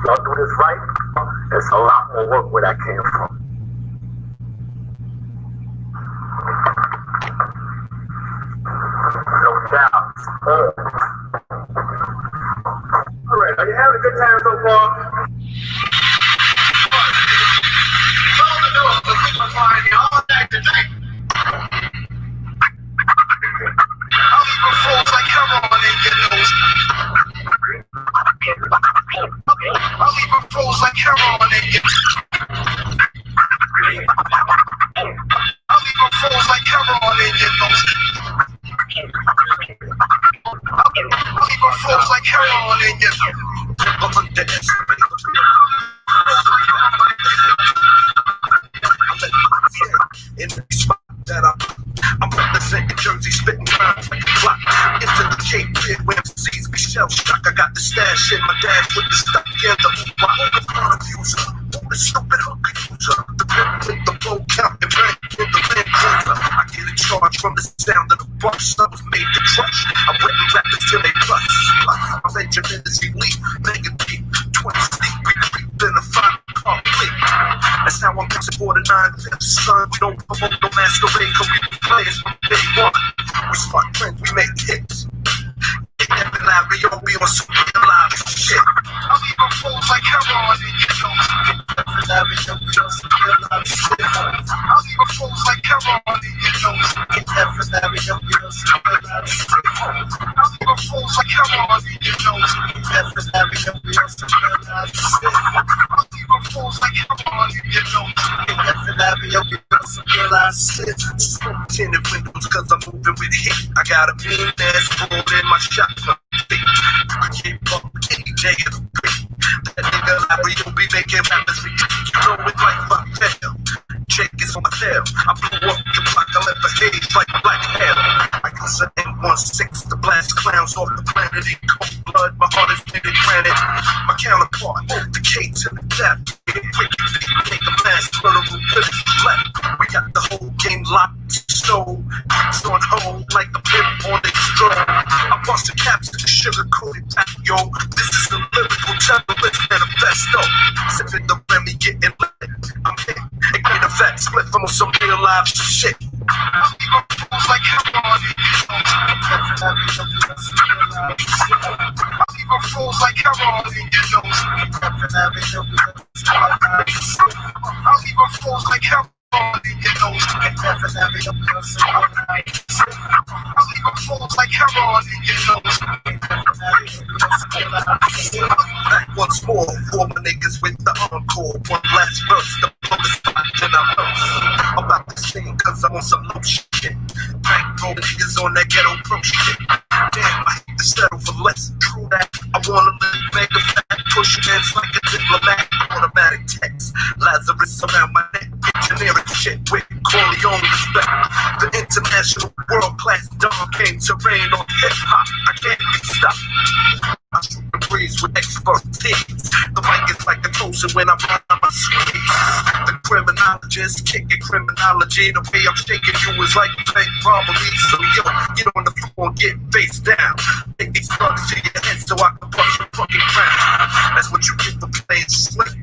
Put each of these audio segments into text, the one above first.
Y'all do this right, there's a lot more work where that came from. No doubt. All right, are you having a good time so far? All day today. I'll even fools like heroin in your nose. I'll even fools like heroin in your nose. I'll even fools like heroin in your nose. I'll even fools like heroin in your nose. In the spot that I'm representing Jersey, spitting rhymes like a clock. Into the Cape Kid where MCs be shell shocked. I got the stash in my dash with the stuff together. My own user, the stupid hooker user, the pimp with the blow count and bang with the land closer. I get a charge from the sound of the bus. I was made to crush. I went and rapped until they bust. I let your ministry leave, mega deep, 20 deep, we creep in a 5-car fleet. That's how I'm bouncing for the 9-5, son. We don't promote no masquerade, cause we players from day one. We spot trends, we make hits. Every live, we all be on some real live shit. I'll even fools like heroin in your nose. Every live, we all be on some real live shit. I'll even fools like heroin in your nose. Every live, we all be on some real live shit. I'll even fools like heroin in your nose. Every live, we all be on some real live shit. I'll even fools like heroin in your nose. Every live, we all be on some real live shit. Tinted windows, cause I'm moving with heat. I got a mean ass bull in my shotgun. I keep up any day of the week. That nigga Larry will be making rappers me. You know it like my tail. Check is on my tail. I blew up the block, I left the haze like black hair. I use an M16 to blast clowns off the planet in cold blood. My heart is made of granite. My counterpart, the K to the death. Make a mass literal village left. We got the whole game locked, stole. Beats on hold like the pimp on the stroll. I bust the caps to the sugar-coated tap, yo. This is the lyrical terrorist manifesto. Sipping the Remy, getting lit. I'm hit. It made a fat split from some real live shit. I'll even fools like heroin in your nose. I'll even fools like heroin in your nose. I'll even fools like heroin in your nose. I'll even fools like heroin in your nose. Back once more, for my niggas with the encore. One last verse, the bonus spot, then I'm about to sing, cause I'm on some low shit. Bankroll niggas on that ghetto pro shit. Damn, I hate to settle for less. True that. I wanna live mega fat, push hands like a diplomat. Automatic text, Lazarus around my neck. Generic shit with Corleone respect. The international world-class dog came to reign on hip-hop. I can't be stopped. I shoot the breeze with expertise. The mic is like a toaster when I'm on my squeeze. The criminologist kicking criminology. The way I'm shaking you is like a bank robbery. So yo, get on the floor and get face down. Take these drugs to your head so I can punch your fucking crown. That's what you get for playing slick.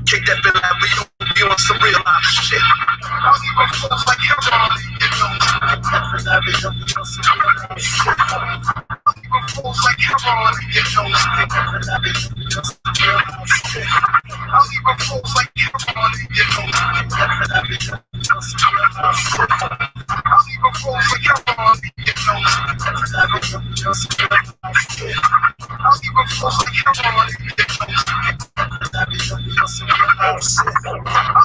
Kick that bill out, we don't be on some real life shit. I'll even fools like heroin in your nose. I'll even fools like heroin in your nose. I'll even fools like heroin in your nose. I'll even fools like heroin in your nose. I'll even fools like heroin in your nose. I'll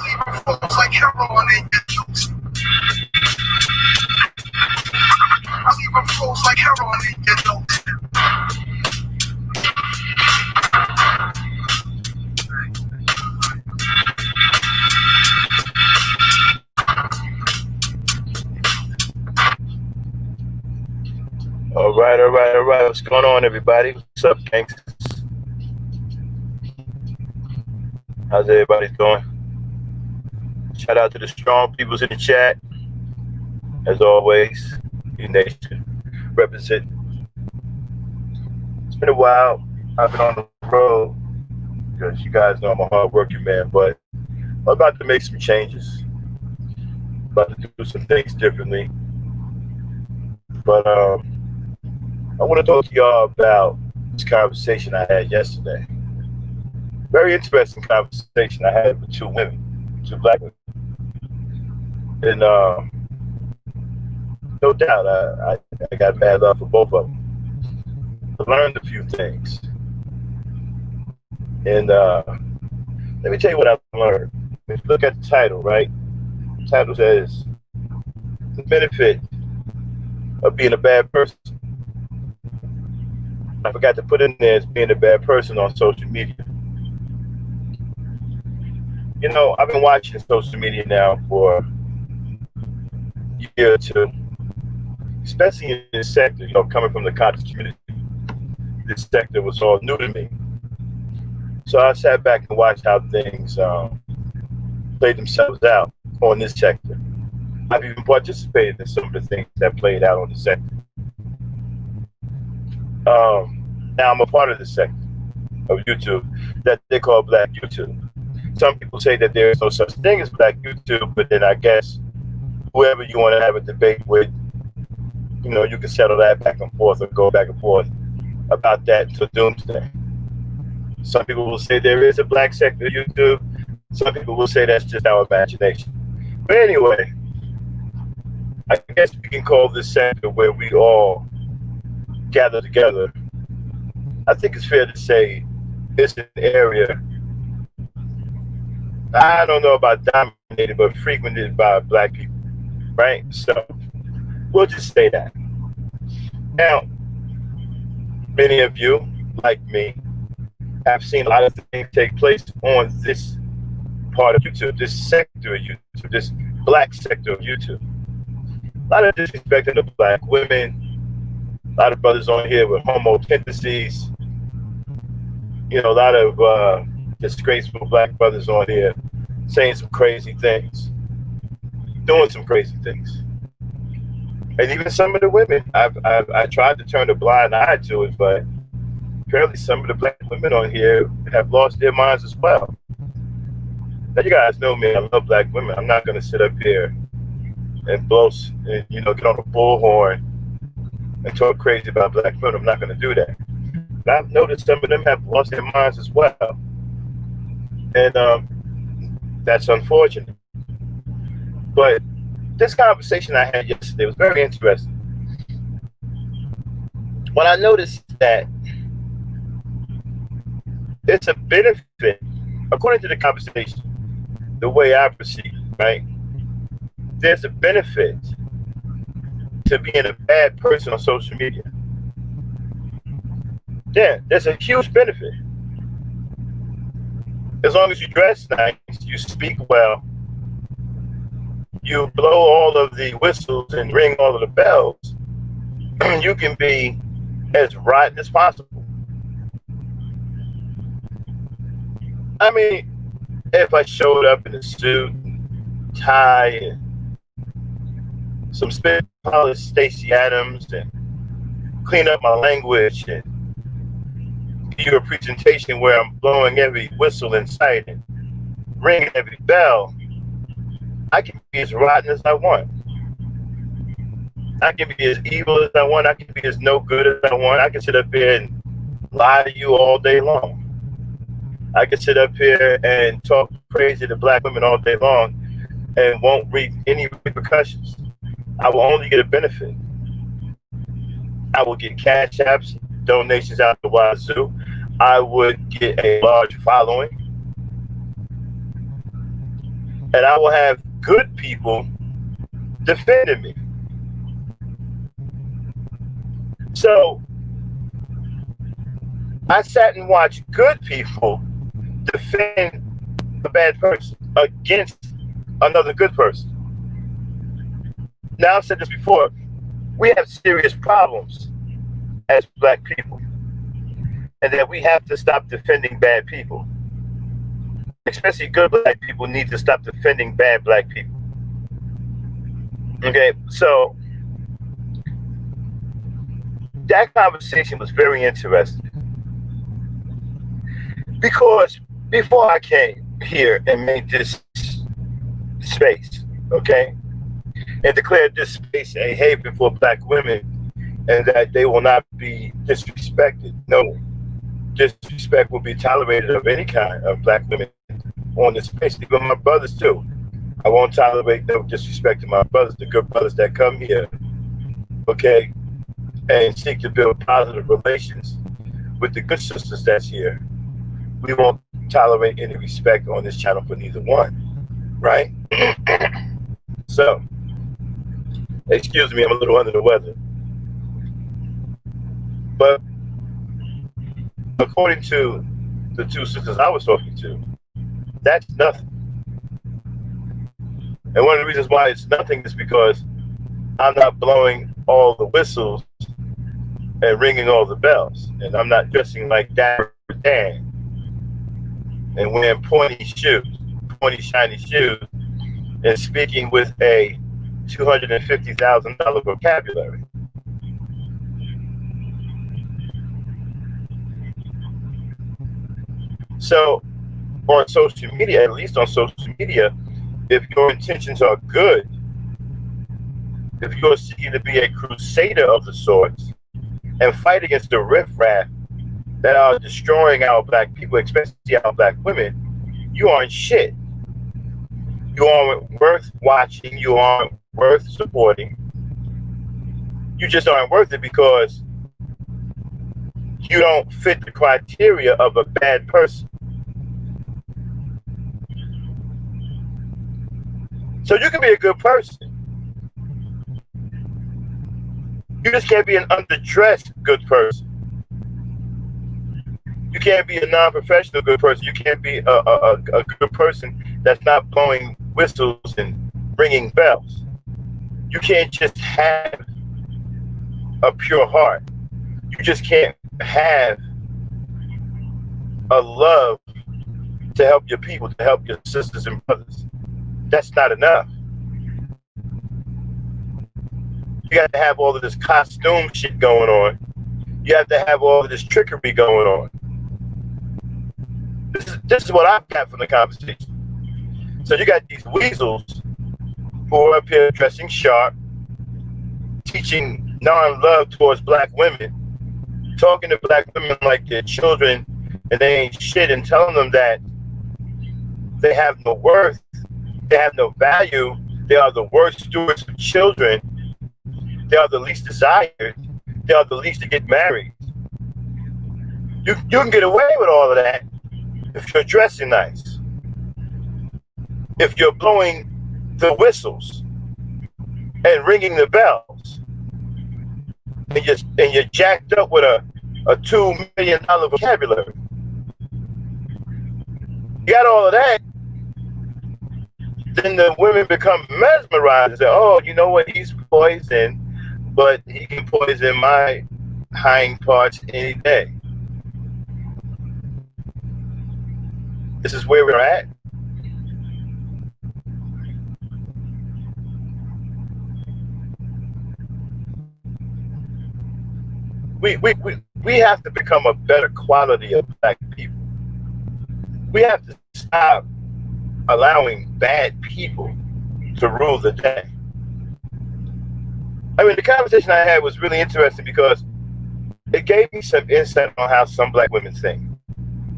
even fools like heroin in your nose. I'll even fools like heroin in your nose. All right. What's going on, everybody? What's up, gangsters? How's everybody doing? Shout out to the strong peoples in the chat. As always, nation represent. It's been a while. I've been on the road. because you guys know I'm a hard-working man. But I'm about to make some changes. About to do some things differently. But I want to talk to y'all about this conversation I had yesterday. Very interesting conversation I had with two women, two black women. And no doubt, I got mad love for both of them. I learned a few things. And let me tell you what I learned. If you look at the title, right? The title says, the benefit of being a bad person. I forgot to put in there as being a bad person on social media. You know, I've been watching social media now for a year or two, especially in this sector, you know, coming from the conscious community. This sector was all new to me. So I sat back and watched how things played themselves out on this sector. I've even participated in some of the things that played out on the sector. Now I'm a part of the sector of YouTube that they call Black YouTube. Some people say that there is no such thing as Black YouTube, but then I guess whoever you want to have a debate with, you know, you can settle that back and forth or go back and forth about that until doomsday. Some people will say there is a black sector of YouTube. Some people will say that's just our imagination. But anyway, I guess we can call this sector where we all gather together. I think it's fair to say it's an area, I don't know about dominated, but frequented by black people, right? So we'll just say that. Now, many of you, like me, have seen a lot of things take place on this part of YouTube, this sector of YouTube, this black sector of YouTube. A lot of disrespecting the black women, a lot of brothers on here with homo tendencies, you know, a lot of disgraceful black brothers on here saying some crazy things, doing some crazy things. And even some of the women, I tried to turn a blind eye to it, but apparently some of the black women on here have lost their minds as well. Now you guys know me, I love black women. I'm not gonna sit up here and boast and, you know, get on a bullhorn and talk crazy about black women. I'm not gonna do that. But I've noticed some of them have lost their minds as well. And that's unfortunate. But this conversation I had yesterday was very interesting. When I noticed that it's a benefit, according to the conversation, the way I perceive, right? There's a benefit to being a bad person on social media. Yeah, there's a huge benefit. As long as you dress nice, you speak well, you blow all of the whistles and ring all of the bells, you can be as rotten as possible. I mean, if I showed up in a suit, tie, and some spit polished Stacey Adams and clean up my language and give you a presentation where I'm blowing every whistle in sight and ringing every bell, I can be as rotten as I want. I can be as evil as I want. I can be as no good as I want. I can sit up here and lie to you all day long. I can sit up here and talk crazy to black women all day long and won't reap any repercussions. I will only get a benefit. I will get cash apps, donations out the wazoo. I would get a large following. And I will have good people defending me. So I sat and watched good people defend a bad person against another good person. Now, I've said this before, we have serious problems as black people, and that we have to stop defending bad people. Especially good black people need to stop defending bad black people. Okay, so that conversation was very interesting because before I came here and made this space, okay, and declared this space a haven for black women and that they will not be disrespected. No disrespect will be tolerated of any kind of black women on this space, even my brothers too. I won't tolerate no disrespect to my brothers, the good brothers that come here, okay, and seek to build positive relations with the good sisters that's here. We won't tolerate any respect on this channel for neither one, right? So, excuse me, I'm a little under the weather. But according to the two sisters I was talking to, that's nothing. And one of the reasons why it's nothing is because I'm not blowing all the whistles and ringing all the bells. And I'm not dressing like Dapper Dan and wearing pointy shoes, pointy shiny shoes, and speaking with a $250,000 vocabulary. So on social media, at least on social media, if your intentions are good, if you're seeking to be a crusader of the sorts and fight against the riffraff that are destroying our black people, especially our black women, you aren't shit. You aren't worth watching. You aren't worth supporting. You just aren't worth it because you don't fit the criteria of a bad person. So you can be a good person. You just can't be an underdressed good person. You can't be a non-professional good person. You can't be a good person that's not blowing whistles and ringing bells. You can't just have a pure heart. You just can't have a love to help your people, to help your sisters and brothers. That's not enough. You got to have all of this costume shit going on. You have to have all of this trickery going on. This is what I've got from the conversation. So you got these weasels who are up here dressing sharp, teaching non-love towards black women, talking to black women like they're children and they ain't shit, and telling them that they have no worth, they have no value, they are the worst stewards of children, they are the least desired, they are the least to get married. You can get away with all of that if you're dressing nice, if you're blowing the whistles and ringing the bells, and you're jacked up with a $2 million vocabulary. You got all of that, then the women become mesmerized and say, oh, you know what, he's poison, but he can poison my hind parts any day. This is where we're at. We have to become a better quality of black people. We have to stop allowing bad people to rule the day. I mean, the conversation I had was really interesting because it gave me some insight on how some black women think.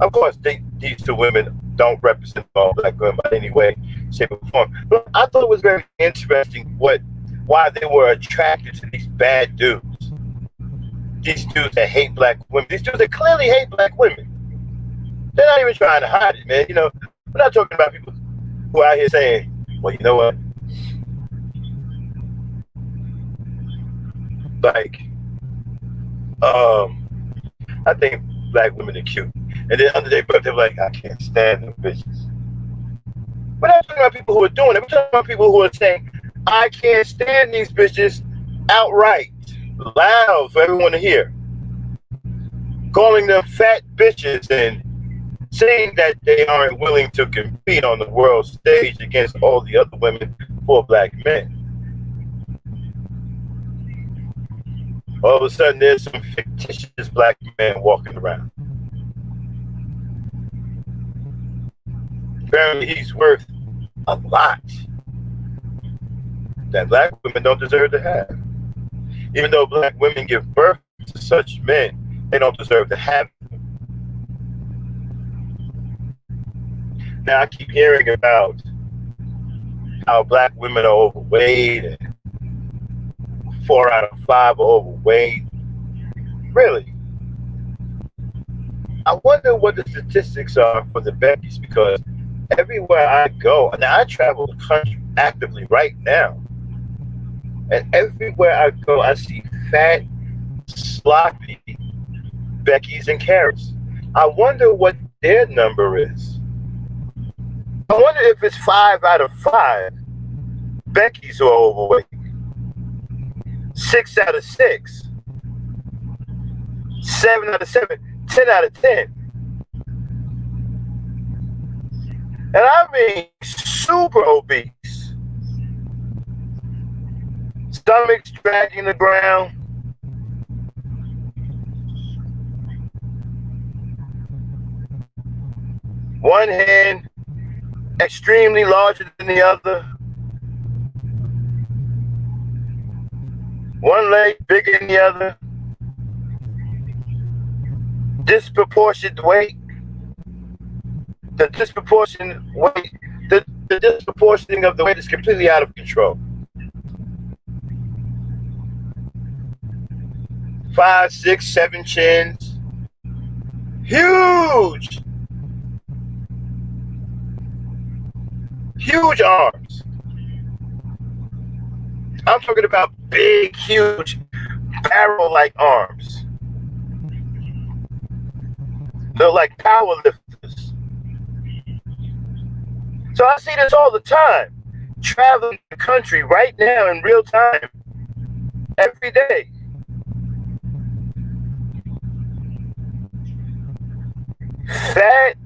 Of course, these two women don't represent all black women by any way, shape, or form. But I thought it was very interesting why they were attracted to these bad dudes. These dudes that hate black women. These dudes that clearly hate black women. They're not even trying to hide it, man. You know, we're not talking about people who are out here saying, well, you know what? Like, I think black women are cute. And then under their breath, they're like, I can't stand them bitches. We're not talking about people who are doing it. We're talking about people who are saying, I can't stand these bitches outright, loud for everyone to hear. Calling them fat bitches and saying that they aren't willing to compete on the world stage against all the other women for black men. All of a sudden, there's some fictitious black men walking around. apparently he's worth a lot that black women don't deserve to have. Even though black women give birth to such men, they don't deserve to have them. Now I keep hearing about how black women are overweight and 4 out of 5 are overweight. Really? I wonder what the statistics are for the Beckys, because everywhere I go, and I travel the country actively right now, and everywhere I go, I see fat, sloppy Beckys and Karens. I wonder what their number is. I wonder if it's 5 out of 5 Beckys who are overweight, 6 out of 6, 7 out of 7, 10 out of 10. And I mean super obese. Stomachs dragging the ground. One hand extremely larger than the other. One leg bigger than the other. Disproportionate weight. The disproportionate weight, the disproportioning of the weight is completely out of control. 5, 6, 7 chins. Huge. Huge arms. I'm talking about big, huge, barrel-like arms. They're like power lifters. So I see this all the time, traveling the country right now in real time, every day. Fat,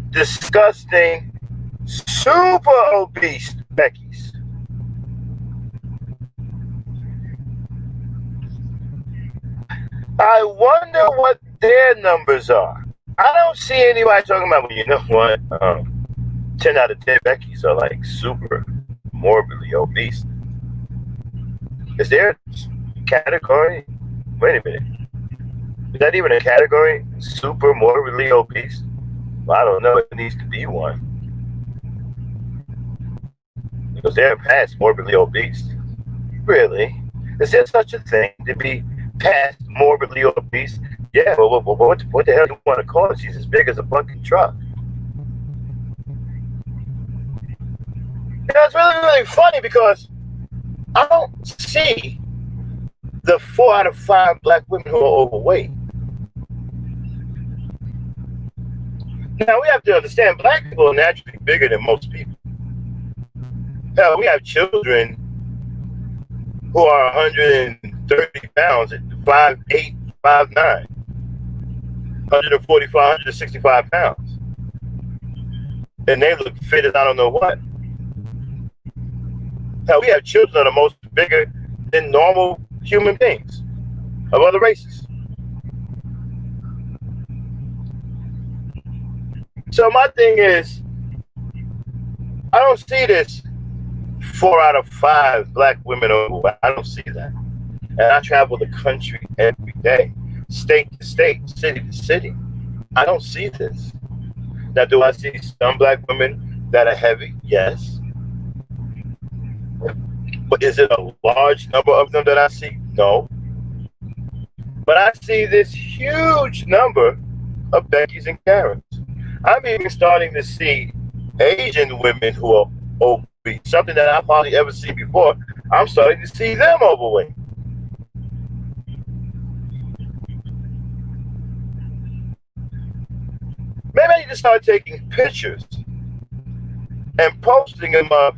disgusting, super obese Beckys. I wonder what their numbers are. I don't see anybody talking about, well, you know what, 10 out of 10 Beckys are like super morbidly obese. Is there a category? Wait a minute. Is that even a category? Super morbidly obese? Well, I don't know. It needs to be one. Because they're past morbidly obese. Really? Is there such a thing to be past morbidly obese? Yeah, well, what the hell do you want to call it? She's as big as a fucking truck. You know, it's really, really funny because I don't see the 4 out of 5 black women who are overweight. Now, we have to understand, black people are naturally bigger than most people. Hell, we have children who are 130 pounds at 5'8", 5'9", 145, 165 pounds. And they look fit as I don't know what. Hell, we have children that are most bigger than normal human beings of other races. So my thing is, I don't see this 4 out of 5 black women overweight. I don't see that. And I travel the country every day, state to state, city to city. I don't see this. Now, do I see some black women that are heavy? Yes. But is it a large number of them that I see? No. But I see this huge number of Beckys and Karens. I'm even starting to see Asian women who are obese, something that I've hardly ever seen before. I'm starting to see them overweight. Maybe I need to start taking pictures and posting them of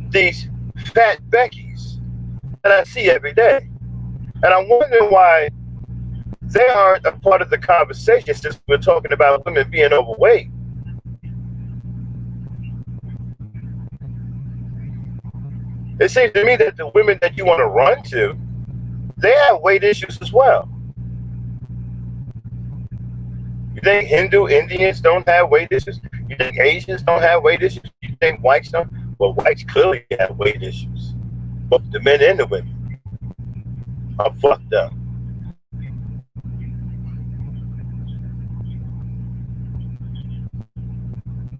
these fat Beckys that I see every day. And I'm wondering why they aren't a part of the conversation since we're talking about women being overweight. It seems to me that the women that you want to run to, they have weight issues as well. You think Hindu Indians don't have weight issues? You think Asians don't have weight issues? You think whites don't? Well, whites clearly have weight issues. Both the men and the women are fucked up.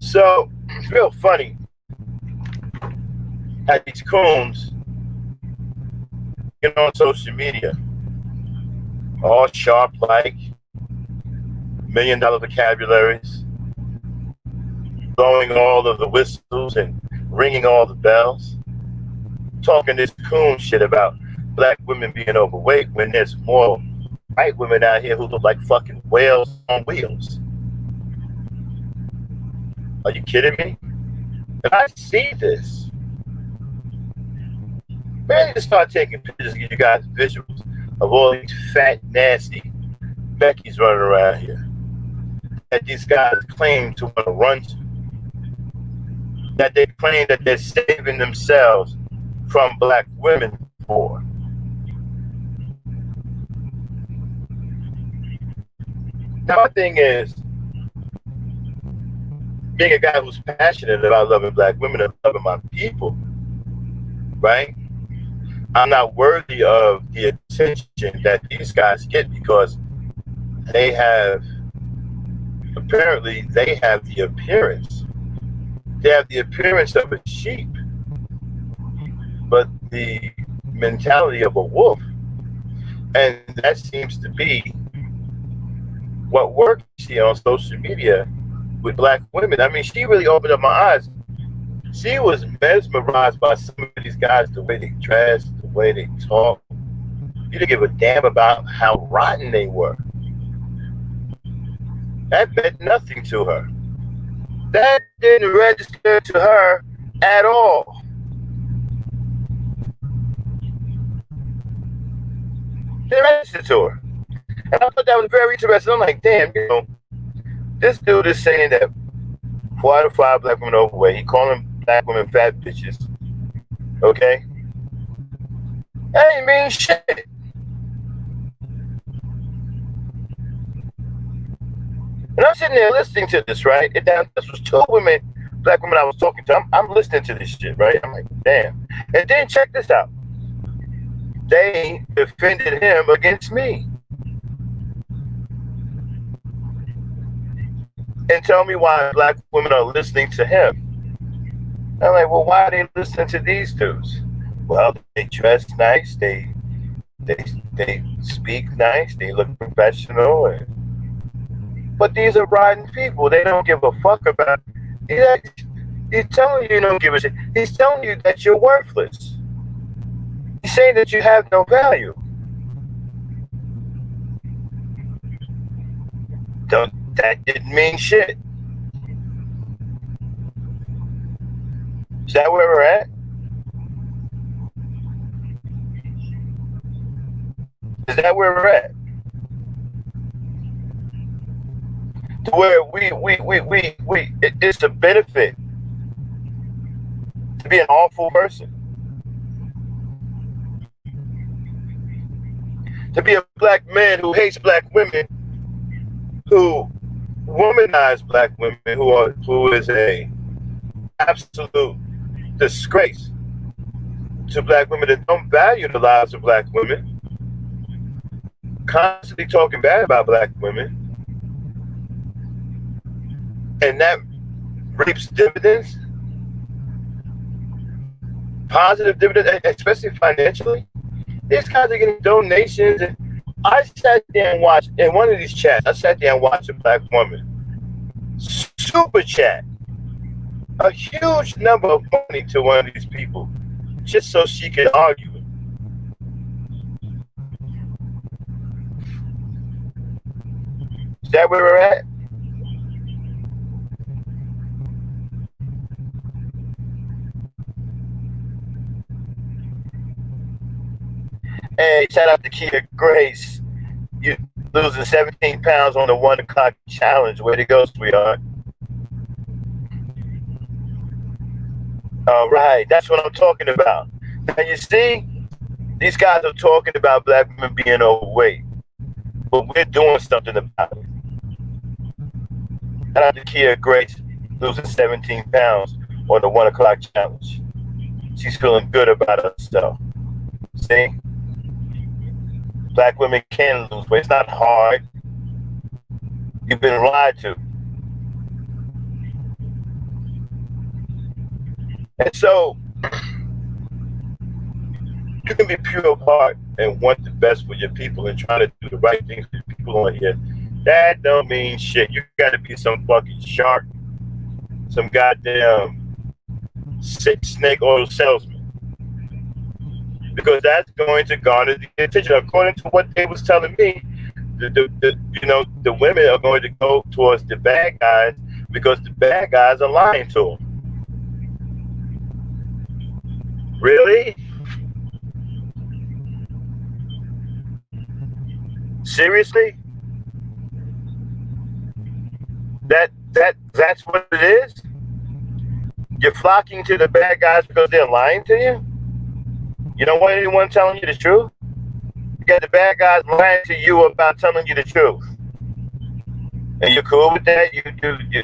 So it's real funny how these coons get on social media, all sharp like $1 million vocabularies, blowing all of the whistles and ringing all the bells, talking this coon shit about black women being overweight when there's more white women out here who look like fucking whales on wheels. Are you kidding me? And I see this. Man, I need to start taking pictures and give you guys visuals of all these fat, nasty Becky's running around here that these guys claim to want to run to. That they claim that they're saving themselves from black women for. Now, my thing is, being a guy who's passionate about loving black women and loving my people, right? I'm not worthy of the attention that these guys get because they have, apparently, they have the appearance. They have the appearance of a sheep, but the mentality of a wolf. And that seems to be what works here on social media with black women. I mean, she really opened up my eyes. She was mesmerized by some of these guys, the way they dress, the way they talk. You didn't give a damn about how rotten they were. That meant nothing to her. That didn't register to her at all. Didn't register to her. And I thought that was very interesting. I'm like, damn, you know, this dude is saying that 4 out of 5 black women are overweight. He calling black women fat bitches. Okay? That ain't mean shit. And I'm sitting there listening to this, right? This was 2 women, black women I was talking to. I'm listening to this shit, right? I'm like, damn. And then check this out. They defended him against me. And tell me why black women are listening to him. I'm like, well, why are they listening to these dudes? Well, they dress nice, they speak nice, they look professional, but these are rotten people. They don't give a fuck about. He's telling you don't give a shit. He's telling you that you're worthless. He's saying that you have no value. That didn't mean shit. Is that where we're at? Is that where we're at? To where it's a benefit to be an awful person. To be a black man who hates black women, who womanize black women, who is a absolute disgrace to black women that don't value the lives of black women, constantly talking bad about black women, and that reaps dividends, positive dividends, especially financially. These guys are getting donations. And I sat there and watched, in one of these chats, I sat there and watched a black woman super chat a huge number of money to one of these people just so she could argue it. Is that where we're at? Hey, shout out to Kia Grace. You losing 17 pounds on the 1 o'clock challenge. Way to go, sweetheart. All right, that's what I'm talking about. Now you see, these guys are talking about black women being overweight, but we're doing something about it. Shout out to Kia Grace losing 17 pounds on the 1 o'clock challenge. She's feeling good about herself. See? Black women can lose weight. It's not hard. You've been lied to. And so, you can be pure of heart and want the best for your people and try to do the right things for the people on here. That don't mean shit. You gotta be some fucking shark, some goddamn snake oil salesman. Because that's going to garner the attention. According to what they was telling me, the women are going to go towards the bad guys because the bad guys are lying to them. Really? Seriously? That's what it is? You're flocking to the bad guys because they're lying to you? You don't want anyone telling you the truth? You got the bad guys lying to you about telling you the truth. And you're cool with that?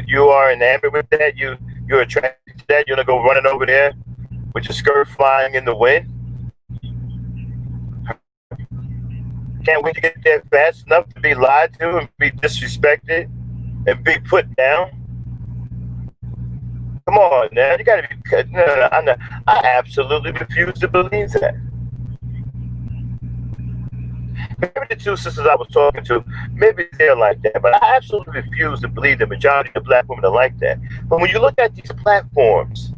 You are enamored with that? You're attracted to that? You're gonna go running over there with your skirt flying in the wind? Can't wait to get there fast enough to be lied to and be disrespected and be put down? Come on, now. You gotta be. No, I absolutely refuse to believe that. Maybe the two sisters I was talking to, maybe they're like that, but I absolutely refuse to believe the majority of black women are like that. But when you look at these platforms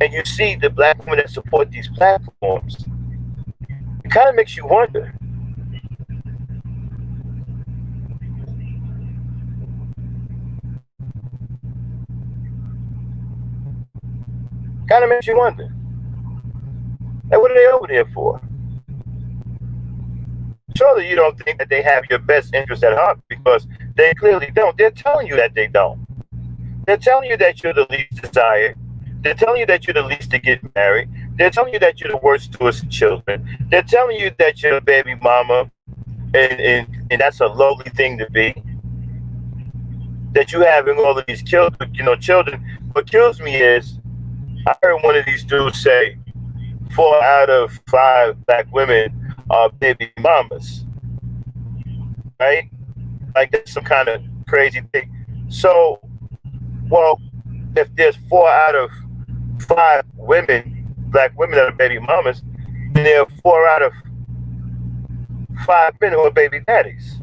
and you see the black women that support these platforms, it kind of makes you wonder. Kind of makes you wonder. And what are they over there for? Surely you don't think that they have your best interest at heart, because they clearly don't. They're telling you that they don't. They're telling you that you're the least desired. They're telling you that you're the least to get married. They're telling you that you're the worst towards children. They're telling you that you're a baby mama, and that's a lowly thing to be. That you having all of these children. What kills me is, I heard one of these dudes say 4 out of 5 black women are baby mamas, right? Like that's some kind of crazy thing. So, well, if there's 4 out of 5 women, black women that are baby mamas, then there are 4 out of 5 men who are baby daddies.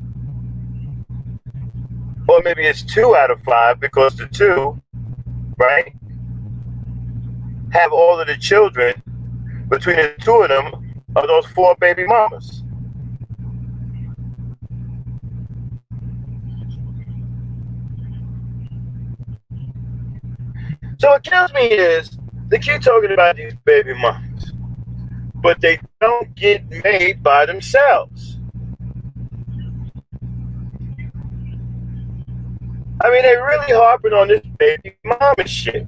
Or maybe it's 2 out of 5 because the 2, right, have all of the children between the 2 of them are those 4 baby mamas. So what kills me is they keep talking about these baby mamas, but they don't get made by themselves. I mean, they're really harping on this baby mama shit.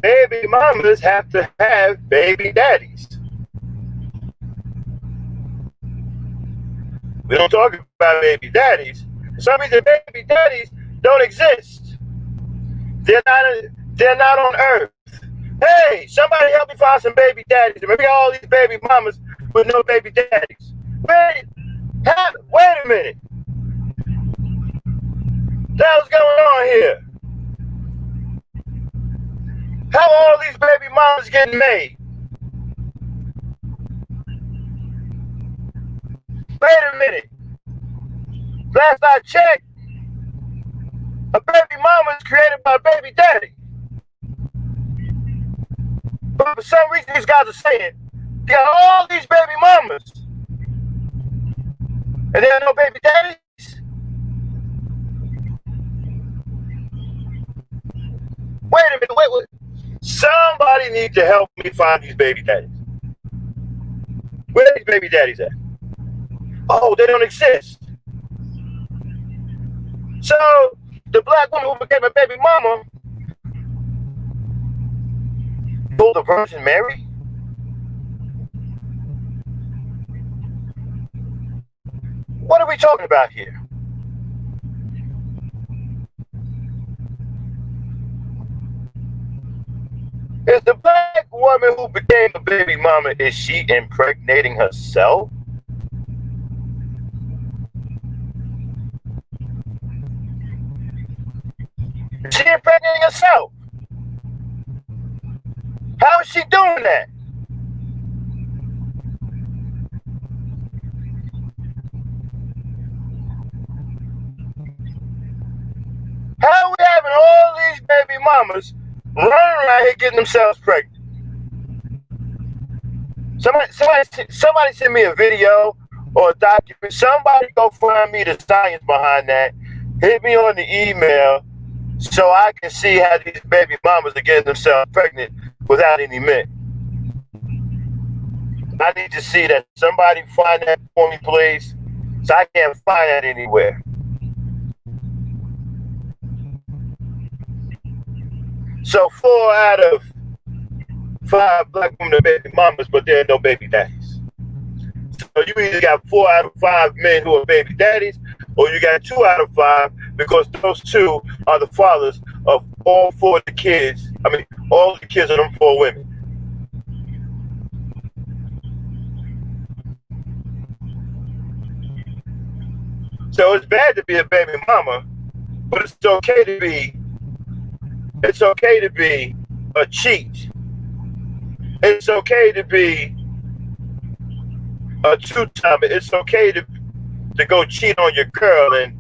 Baby mamas have to have baby daddies. We don't talk about baby daddies. For some reason, baby daddies don't exist. They're not on Earth. Hey, somebody help me find some baby daddies. Maybe all these baby mamas with no baby daddies. Wait a minute. What the hell's going on here? How are all these baby mamas getting made? Wait a minute. Last I checked, a baby mama is created by a baby daddy. But for some reason, these guys are saying they got all these baby mamas, and there are no baby daddies. Wait a minute. Wait. Somebody needs to help me find these baby daddies. Where are these baby daddies at? Oh, they don't exist. So the black woman who became a baby mama told the Virgin Mary? What are we talking about here? Is the black woman who became a baby mama, is she impregnating herself? Is she impregnating herself? How is she doing that? How are we having all these baby mamas running around here getting themselves pregnant? Somebody send me a video or a document. Somebody go find me the science behind that. Hit me on the email so I can see how these baby mamas are getting themselves pregnant without any men. I need to see that. Somebody find that for me, please. So I can't find that anywhere. So 4 out of 5 black women are baby mamas, but there are no baby daddies. So you either got 4 out of 5 men who are baby daddies, or you got 2 out of 5 because those 2 are the fathers of all 4 of the kids. I mean, all the kids of them 4 women. So it's bad to be a baby mama, but it's okay to be a cheat. It's okay to be a two-timer. It's okay to go cheat on your girl and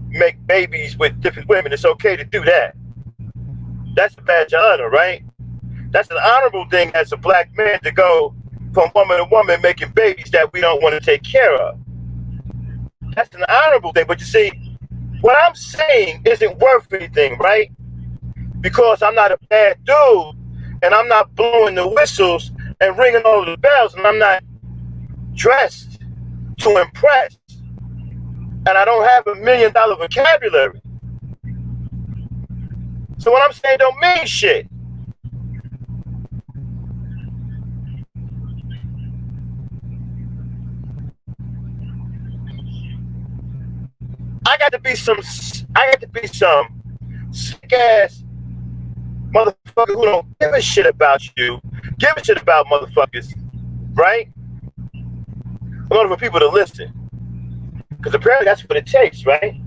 make babies with different women. It's okay to do that. That's a badge of honor, right? That's an honorable thing as a black man to go from woman to woman making babies that we don't want to take care of. That's an honorable thing. But you see, what I'm saying isn't worth anything, right? Because I'm not a bad dude, and I'm not blowing the whistles and ringing all the bells, and I'm not dressed to impress, and I don't have $1 million vocabulary. So what I'm saying don't mean shit. I got to be some sick ass motherfucker who don't give a shit about you, give a shit about motherfuckers, right? In order for people to listen. Because apparently that's what it takes, right?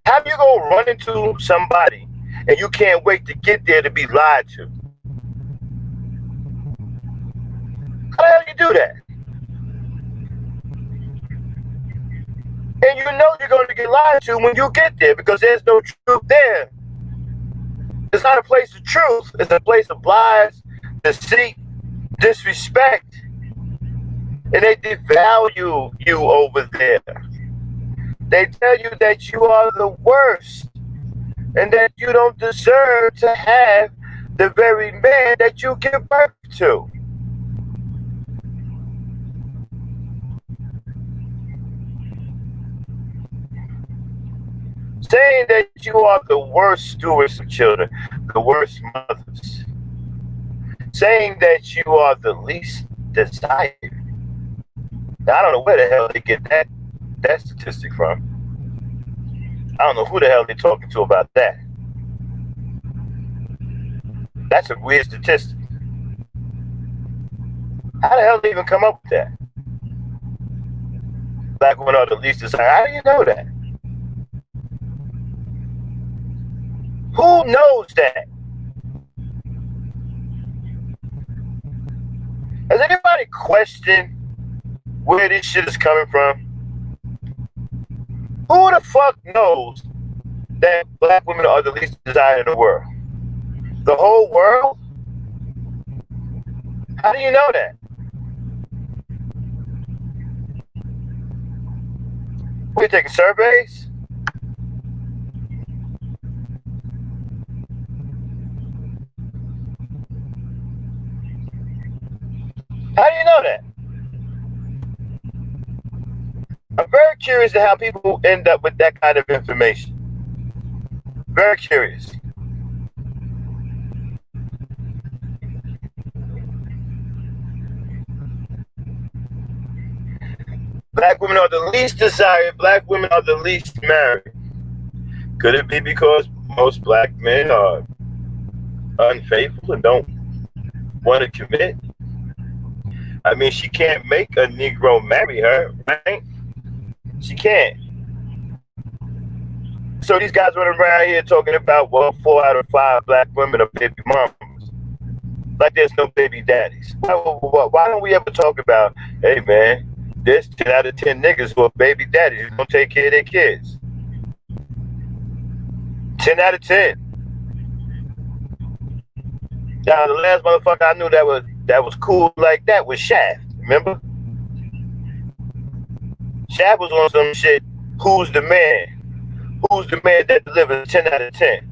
How do you go run into somebody and you can't wait to get there to be lied to? How the hell do you do that? And you know you're going to get lied to when you get there because there's no truth there. It's not a place of truth. It's a place of lies, deceit, disrespect. And they devalue you over there. They tell you that you are the worst and that you don't deserve to have the very man that you give birth to. Saying that you are the worst stewards of children, the worst mothers. Saying that you are the least desired. Now, I don't know where the hell they get that statistic from. I don't know who the hell they're talking to about that. That's a weird statistic. How the hell did they even come up with that? Black women are the least desired. How do you know that? Who knows that? Has anybody questioned where this shit is coming from? Who the fuck knows that black women are the least desired in the world? The whole world? How do you know that? We're taking surveys? How do you know that? I'm very curious to how people end up with that kind of information. Very curious. Black women are the least desired. Black women are the least married. Could it be because most black men are unfaithful and don't want to commit? I mean, she can't make a Negro marry her, right? She can't. So these guys running around here talking about, well, 4 out of 5 black women are baby mamas. Like there's no baby daddies. Why don't we ever talk about, hey man, there's 10 out of 10 niggas who are baby daddies who don't take care of their kids. 10 out of 10. Now the last motherfucker I knew that was cool like that was Shaft. Remember? Shaft was on some shit. Who's the man? Who's the man that delivers 10 out of 10?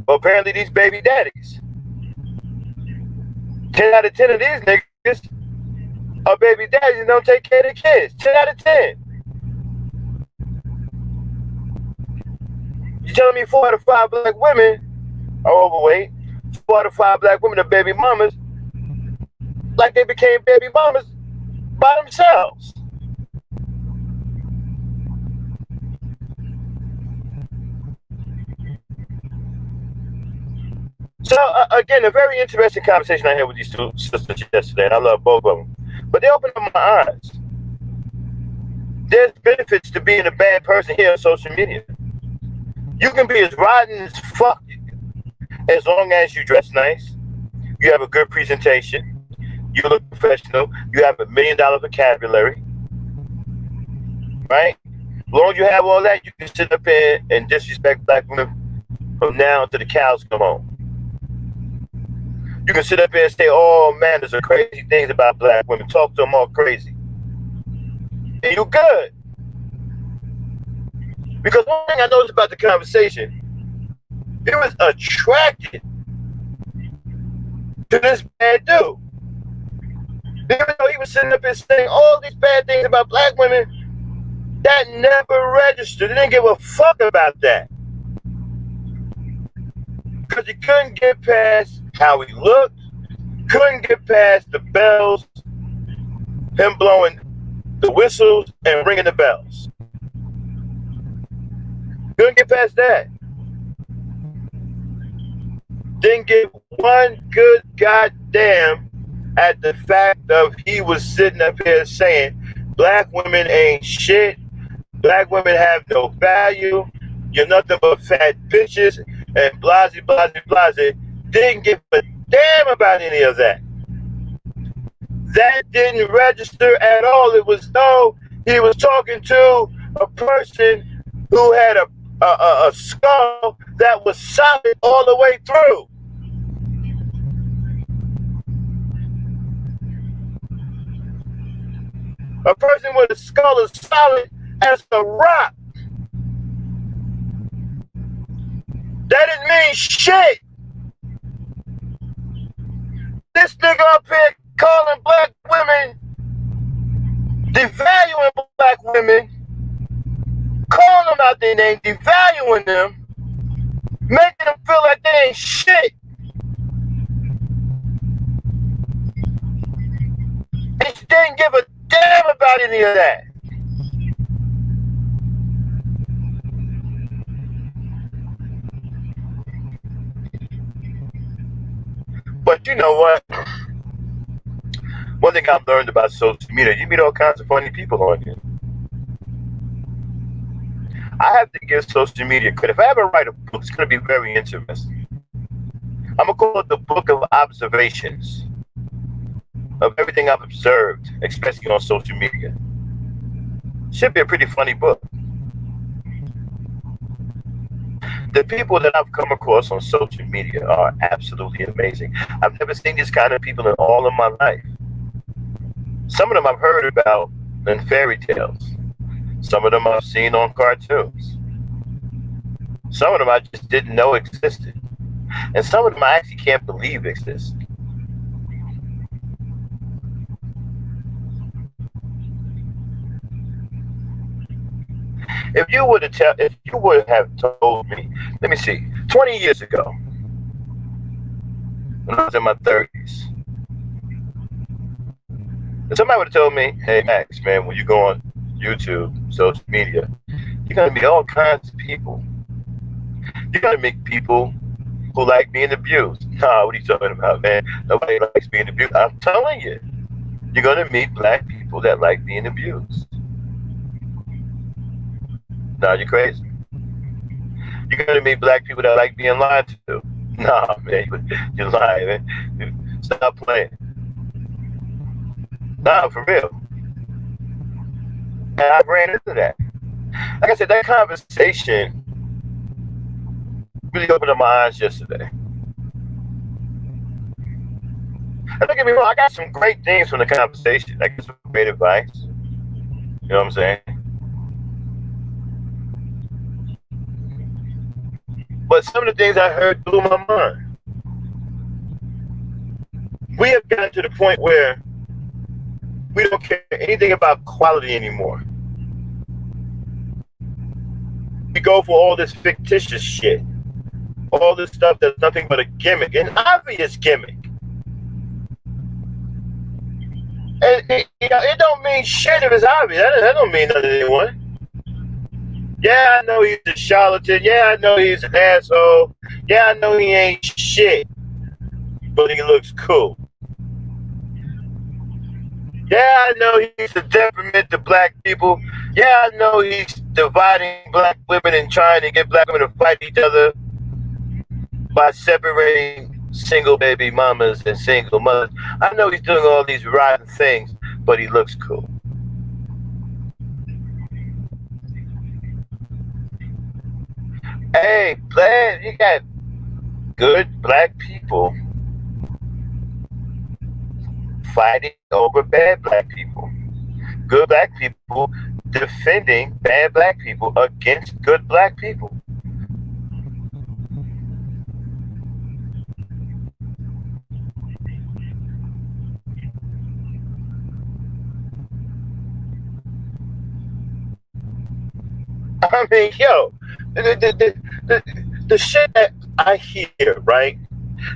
Well, apparently these baby daddies. 10 out of 10 of these niggas are baby daddies and don't take care of their kids. 10 out of 10. You telling me 4 out of 5 black women are overweight? 4 out of 5 black women are baby mamas, like they became baby mamas by themselves. So again, a very interesting conversation I had with these two sisters yesterday, and I love both of them. But they opened up my eyes. There's benefits to being a bad person here on social media. You can be as rotten as fuck as long as you dress nice, you have a good presentation, you look professional, you have $1 million vocabulary, right? As long as you have all that, you can sit up here and disrespect black women from now until the cows come home. You can sit up here and say, oh man, there's some crazy things about black women. Talk to them all crazy. And you good. Because one thing I noticed about the conversation, it was attracted to this bad dude. Even though he was sitting up here saying all these bad things about black women, that never registered. They didn't give a fuck about that. Because he couldn't get past how he looked, couldn't get past the bells, him blowing the whistles and ringing the bells. Couldn't get past that. Didn't give one good goddamn at the fact of he was sitting up here saying black women ain't shit, black women have no value, you're nothing but fat bitches, and blase, blase, blase. Didn't give a damn about any of that. That didn't register at all. It was though he was talking to a person who had a skull that was solid all the way through. A person with a skull as solid as a rock. That didn't mean shit. This nigga up here calling black women, devaluing black women, calling them out their name, devaluing them, making them feel like they ain't shit. And she didn't give a damn about any of that. But you know what? One thing I've learned about social media, you meet all kinds of funny people on here. I have to give social media credit. If I ever write a book, it's going to be very interesting. I'm going to call it the Book of Observations of everything I've observed, especially on social media. Should be a pretty funny book. The people that I've come across on social media are absolutely amazing. I've never seen these kind of people in all of my life. Some of them I've heard about in fairy tales. Some of them I've seen on cartoons. Some of them I just didn't know existed. And some of them I actually can't believe exist. If you would have told me, let me see, 20 years ago, when I was in my 30s, and somebody would have told me, hey Max, man, when you go on YouTube, social media, you're gonna meet all kinds of people You're gonna meet people who like being abused. Nah, what are you talking about, man? Nobody likes being abused. I'm telling you, you're gonna meet black people that like being abused. Nah, you're crazy. You're gonna meet black people that like being lied to. Nah, man, you're lying, man. Stop playing. Nah, for real. And I ran into that. Like I said, that conversation really opened up my eyes yesterday. And don't get me wrong, I got some great things from the conversation. I got some great advice. You know what I'm saying? But some of the things I heard blew my mind. We have gotten to the point where we don't care anything about quality anymore. We go for all this fictitious shit. All this stuff that's nothing but a gimmick, an obvious gimmick. And it don't mean shit if it's obvious. That don't mean nothing to anyone. Yeah, I know he's a charlatan. Yeah, I know he's an asshole. Yeah, I know he ain't shit. But he looks cool. Yeah, I know he's a detriment to black people. Yeah, I know he's dividing black women and trying to get black women to fight each other by separating single baby mamas and single mothers. I know he's doing all these rotten things, but he looks cool. Hey, man, you got good black people fighting over bad black people. Good black people defending bad black people against good black people. I mean, yo, the shit that I hear, right?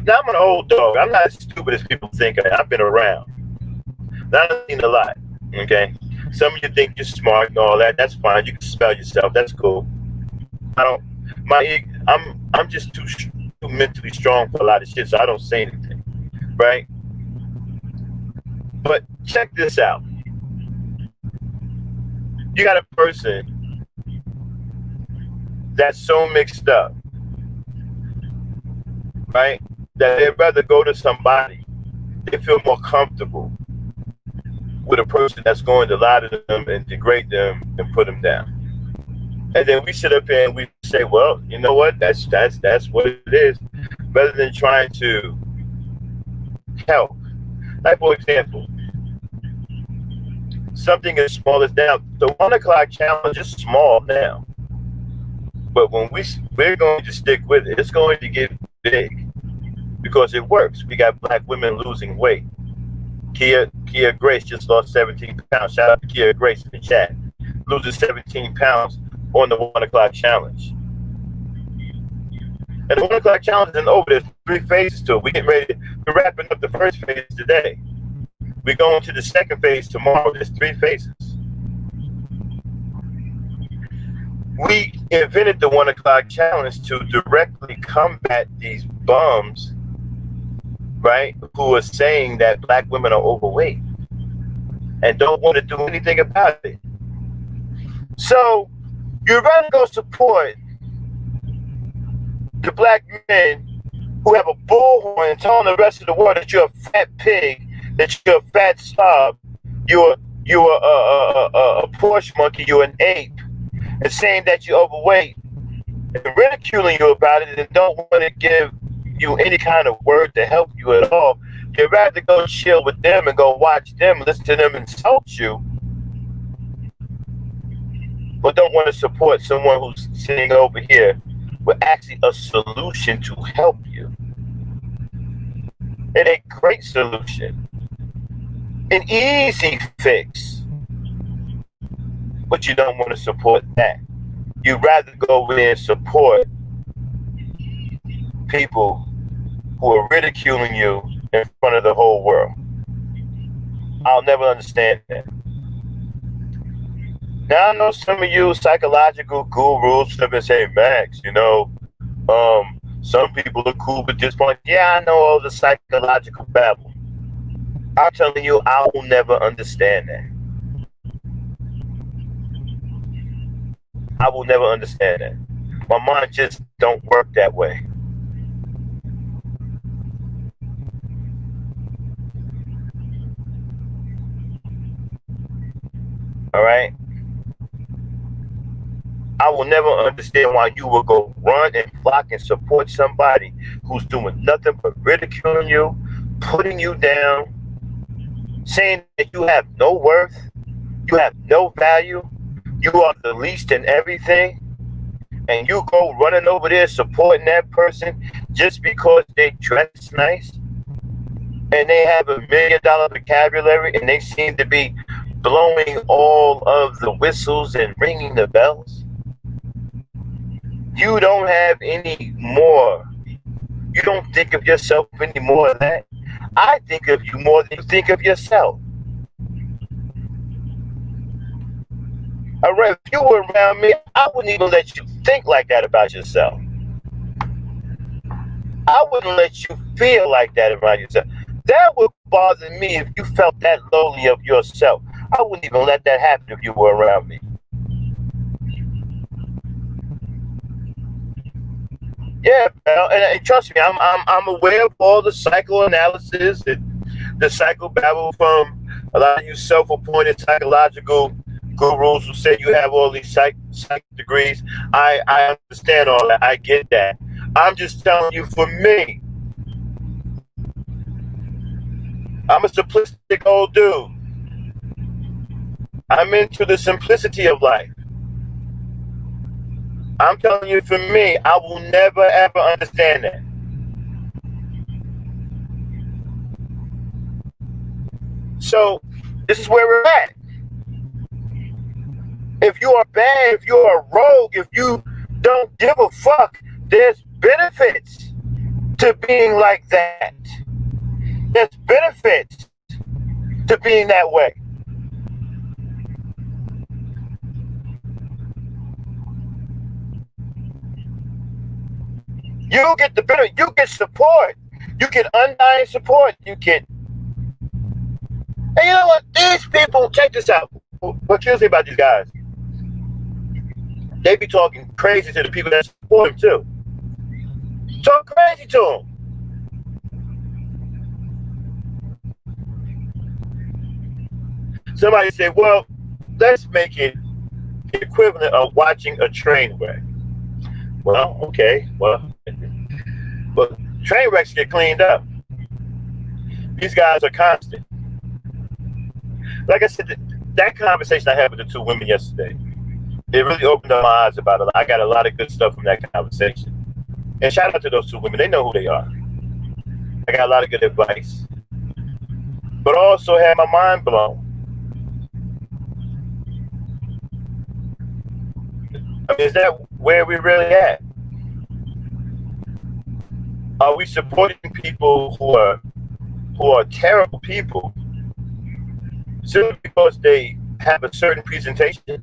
Now, I'm an old dog. I'm not as stupid as people think I am. I've been around. I've seen a lot, okay? Some of you think you're smart and all that. That's fine. You can spell yourself. That's cool. I'm just too mentally strong for a lot of shit, so I don't say anything, right? But check this out. You got a person that's so mixed up, right? That they'd rather go to somebody they feel more comfortable with a person that's going to lie to them and degrade them and put them down. And then we sit up here and we say, well, you know what? That's what it is. Rather than trying to help. Like, for example, something as small as now, the 1 o'clock challenge is small now. But when we're going to stick with it, it's going to get big because it works. We got black women losing weight. Kia Grace just lost 17 pounds. Shout out to Kia Grace in the chat. Loses 17 pounds on the 1 o'clock challenge. And the 1 o'clock challenge isn't over. There's 3 phases to it. We're wrapping up the first phase today. We're going to the second phase tomorrow. There's 3 phases. We invented the 1 o'clock challenge to directly combat these bums, right, who are saying that black women are overweight and don't want to do anything about it. So you'd rather go support the black men who have a bullhorn and telling the rest of the world that you're a fat pig, that you're a fat slob, you're a Porsche monkey, you're an ape, and saying that you're overweight and ridiculing you about it and don't want to give you any kind of word to help you at all. You'd rather go chill with them and go watch them, listen to them insult you, but don't want to support someone who's sitting over here with actually a solution to help you. And a great solution. An easy fix. But you don't want to support that. You'd rather go in and support people who are ridiculing you in front of the whole world. I'll never understand that. Now, I know some of you psychological gurus have been saying, Max, you know, Some people are cool with this point. Yeah, I know all the psychological babble. I'm telling you, I will never understand that. I will never understand that. My mind just don't work that way. All right? I will never understand why you will go run and flock and support somebody who's doing nothing but ridiculing you, putting you down, saying that you have no worth, you have no value, you are the least in everything, and you go running over there supporting that person just because they dress nice and they have $1 million vocabulary and they seem to be blowing all of the whistles and ringing the bells. You don't have any more. You don't think of yourself any more than that. I think of you more than you think of yourself. All right, if you were around me, I wouldn't even let you think like that about yourself. I wouldn't let you feel like that about yourself. That would bother me if you felt that lowly of yourself. I wouldn't even let that happen if you were around me. Yeah, and trust me, I'm aware of all the psychoanalysis and the psychobabble from a lot of you self-appointed psychological gurus who say you have all these psych degrees. I understand all that. I get that. I'm just telling you, for me, I'm a simplistic old dude. I'm into the simplicity of life. I'm telling you, for me, I will never ever understand that. So this is where we're at. If you are bad, if you are a rogue, if you don't give a fuck, there's benefits to being like that. There's benefits to being that way. You get the benefit. You get support. You get undying support. You get. And you know what? These people, check this out. What kills me about these guys? They be talking crazy to the people that support them too. Talk crazy to them. Somebody said, well, let's make it the equivalent of watching a train wreck. Well, okay. Well, but train wrecks get cleaned up. These guys are constant. Like I said, that conversation I had with the two women yesterday, it really opened up my eyes about it. I got a lot of good stuff from that conversation. And shout out to those two women. They know who they are. I got a lot of good advice. But also had my mind blown. I mean, is that where we really at? Are we supporting people who are terrible people simply because they have a certain presentation?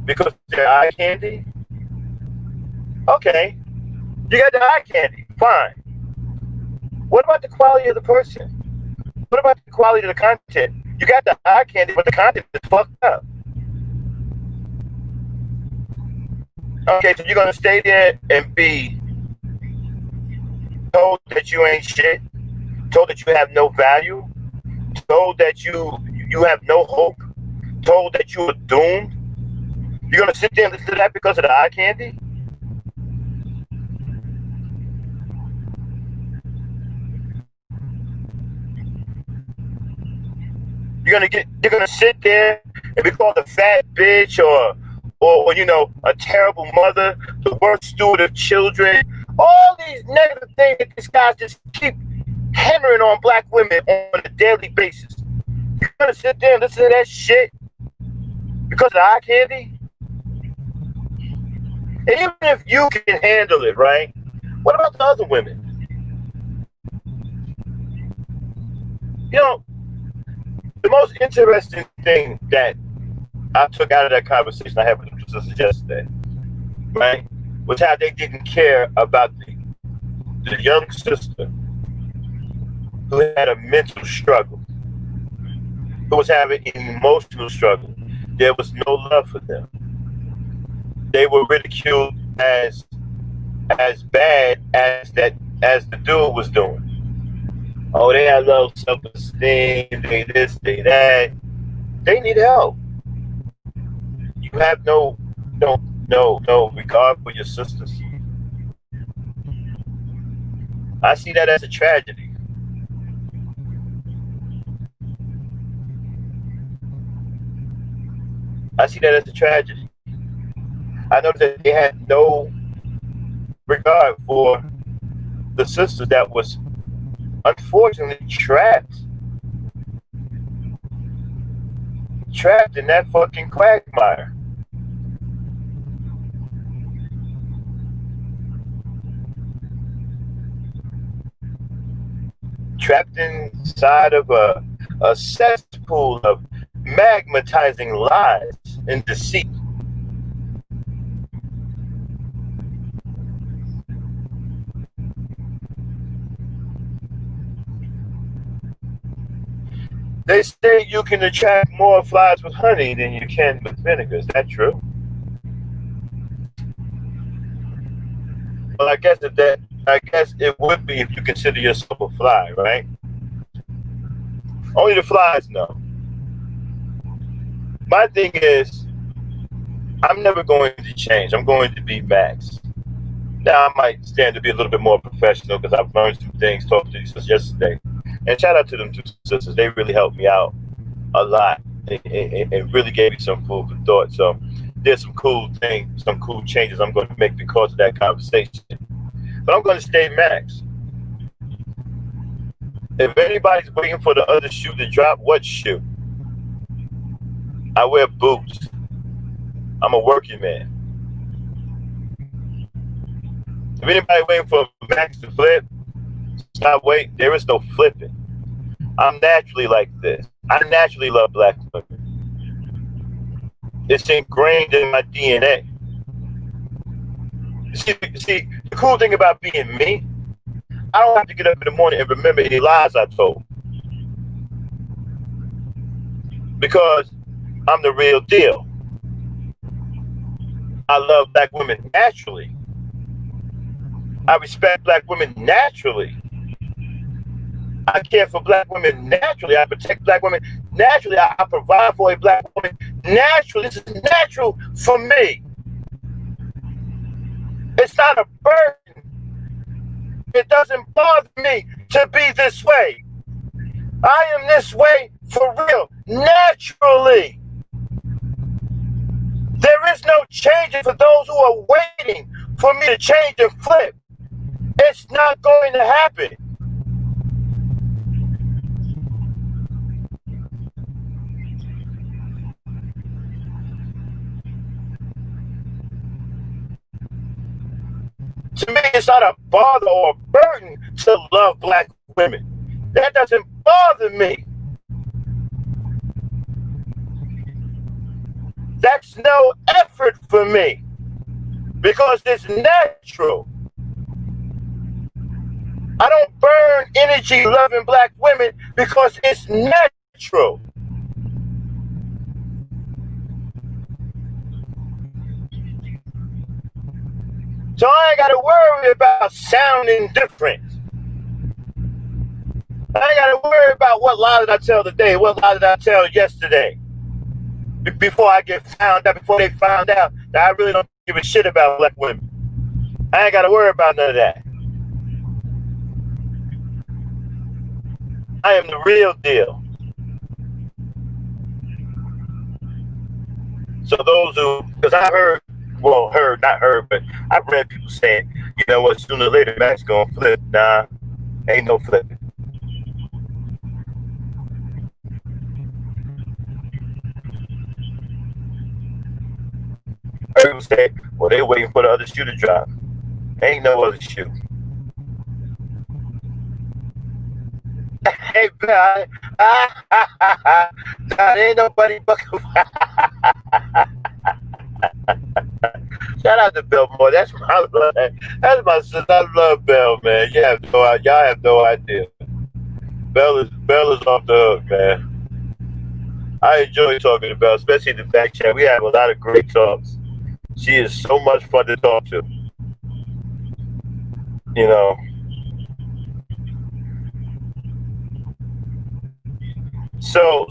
Because they're eye candy? Okay, you got the eye candy, fine. What about the quality of the person? What about the quality of the content? You got the eye candy, but the content is fucked up. Okay, so you're gonna stay there and be told that you ain't shit, told that you have no value, told that you have no hope, told that you are doomed. You're gonna sit there and listen to that because of the eye candy? You're gonna sit there and be called a fat bitch or you know, a terrible mother, the worst steward of children, all these negative things that these guys just keep hammering on black women on a daily basis. You're gonna sit there and listen to that shit because of the eye candy? And even if you can handle it, right? What about the other women? You know, the most interesting thing that I took out of that conversation I had with the sisters yesterday, right? was how they didn't care about the young sister who had a mental struggle, who was having an emotional struggle. There was no love for them. They were ridiculed as bad as the dude was doing. Oh, they had low self-esteem, they this, they that. They need help. You have no regard for your sisters. I see that as a tragedy. I see that as a tragedy. I noticed that they had no regard for the sisters that was unfortunately trapped in that fucking quagmire. Trapped inside of a cesspool of magnetizing lies and deceit. They say you can attract more flies with honey than you can with vinegar. Is that true? Well, I guess it would be if you consider yourself a fly, right? Only the flies know. My thing is, I'm never going to change. I'm going to be Max. Now, I might stand to be a little bit more professional because I've learned some things talking to these sisters yesterday. And shout out to them two sisters. They really helped me out a lot and really gave me some food for thought. So there's some cool things, some cool changes I'm going to make because of that conversation. But I'm going to stay Max. If anybody's waiting for the other shoe to drop, what shoe? I wear boots. I'm a working man. If anybody waiting for Max to flip, stop waiting. There is no flipping. I'm naturally like this. I naturally love black women. It's ingrained in my DNA. See, the cool thing about being me, I don't have to get up in the morning and remember any lies I told. Because I'm the real deal. I love black women naturally. I respect black women naturally. I care for black women naturally. I protect black women naturally. I provide for a black woman naturally. This is natural for me. It's not a burden. It doesn't bother me to be this way. I am this way for real, naturally. There is no changing for those who are waiting for me to change and flip. It's not going to happen. To me, it's not a bother or a burden to love black women. That doesn't bother me. That's no effort for me because it's natural. I don't burn energy loving black women because it's natural. So I ain't got to worry about sounding different. I ain't got to worry about what lie did I tell today, what lie did I tell yesterday. Before I get found out, before they found out that I really don't give a shit about black women. I ain't got to worry about none of that. I am the real deal. So those who, because I not heard, but I've read people saying, you know what, sooner or later, Max gonna flip. Nah, ain't no flipping. People say, well, they're waiting for the other shoe to drop. Ain't no other shoe. Hey, man, nah, ain't nobody bucking. Shout out to Belmore. That's my that's my sister. I love Bell, man. Y'all have no idea. Bell is off the hook, man. I enjoy talking to Bell, especially in the back chat. We have a lot of great talks. She is so much fun to talk to. You know. So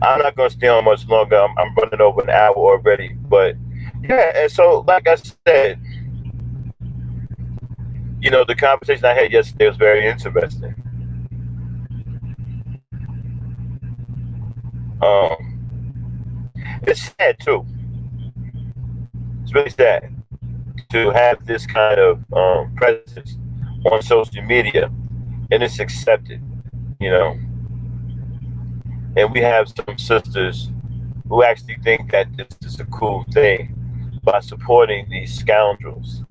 I'm not gonna stay on much longer. I'm running over an hour already. But yeah, and so like I said, the conversation I had yesterday was very interesting. It's sad too. It's really sad to have this kind of presence on social media, and it's accepted, you know. And we have some sisters who actually think that this is a cool thing by supporting these scoundrels.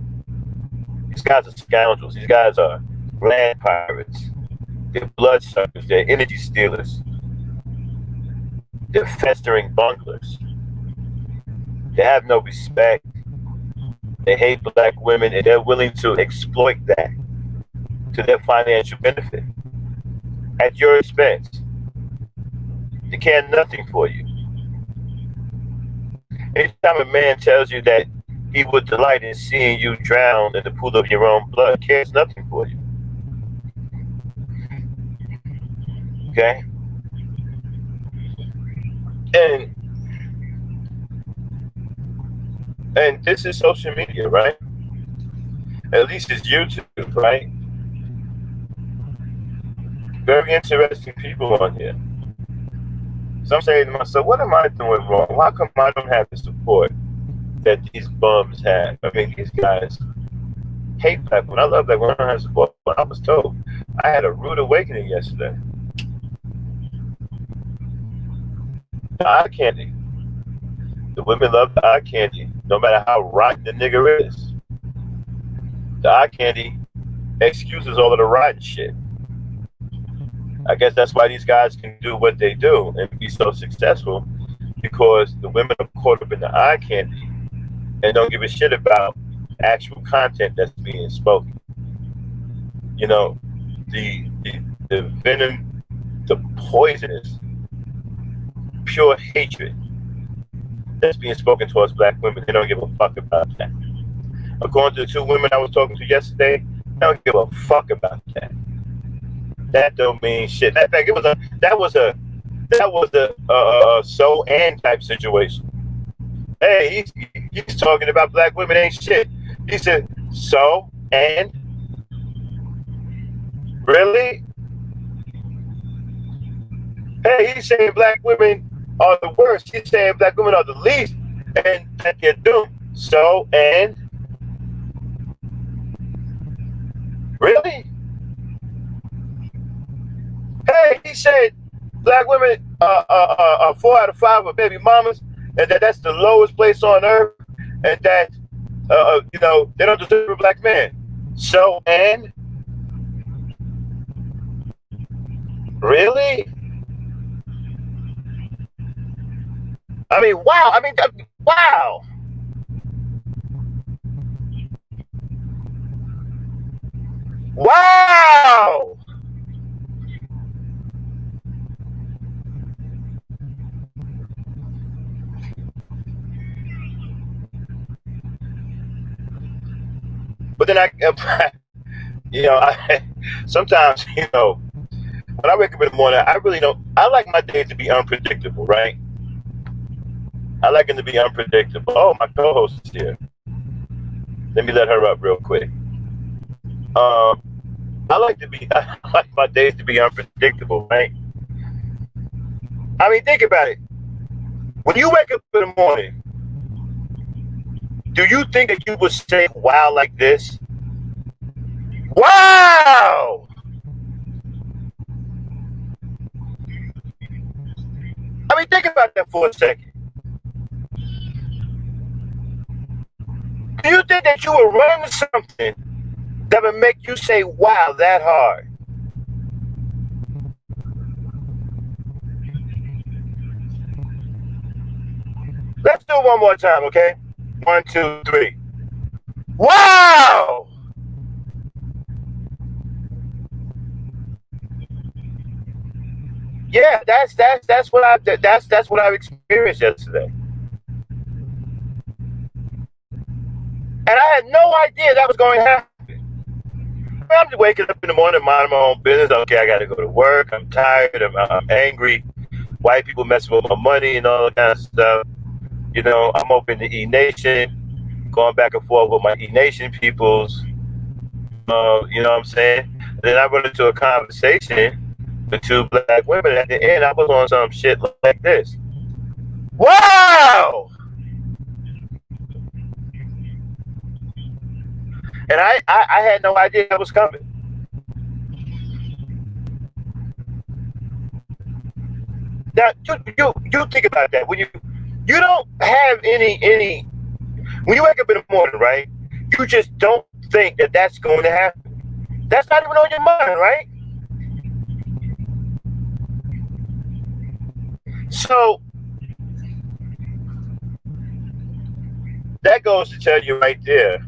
These guys are scoundrels. These guys are land pirates. They're bloodsuckers. They're energy stealers. They're festering bunglers. They have no respect. They hate black women, and they're willing to exploit that to their financial benefit at your expense. They care nothing for you. Anytime a man tells you that he would delight in seeing you drown in the pool of your own blood, cares nothing for you. Okay? And this is social media, right? At least it's YouTube, right? Very interesting people on here. So I'm saying to myself, what am I doing wrong? Why come I don't have the support that these bums have? I mean, these guys hate black women. I love black women. I don't have support. But I was told I had a rude awakening yesterday. The eye candy. The women love the eye candy, no matter how rotten the nigger is. The eye candy excuses all of the rotten shit. I guess that's why these guys can do what they do and be so successful, because the women are caught up in the eye candy and don't give a shit about actual content that's being spoken. The venom, the poisonous, pure hatred that's being spoken towards black women, they don't give a fuck about that. According to the two women I was talking to yesterday, they don't give a fuck about that. That don't mean shit. In fact, that was a so and type situation. Hey, he's talking about black women ain't shit. He said, so and really? Hey, he's saying black women are the worst. He's saying black women are the least, and that they're doomed. So and really? Hey, he said black women are 4 out of 5 are baby mamas, and that's the lowest place on earth, and that they don't deserve a black man. So and really? I mean, wow. I mean, wow. Wow. But then I sometimes, when I wake up in the morning, I like my days to be unpredictable, right? I like them to be unpredictable. Oh, my co-host is here. Let me let her up real quick. I like my days to be unpredictable, right? I mean, think about it. When you wake up in the morning, do you think that you would say wow like this? Wow! I mean, think about that for a second. Do you think that you would run into something that would make you say wow that hard? do it one more time, okay? 1, 2, 3. Wow! Yeah, that's what I've experienced yesterday. And I had no idea that was going to happen. I'm just waking up in the morning, minding my own business. Okay, I got to go to work. I'm tired. I'm angry. White people messing with my money and all that kind of stuff. You know, I'm open to E Nation, going back and forth with my E Nation peoples. You know what I'm saying? And then I run into a conversation with two black women. At the end, I was on some shit like this. Wow! And I had no idea that was coming. Now, you think about that. When you don't have any when you wake up in the morning, right? You just don't think that that's going to happen. That's not even on your mind, right? So that goes to tell you right there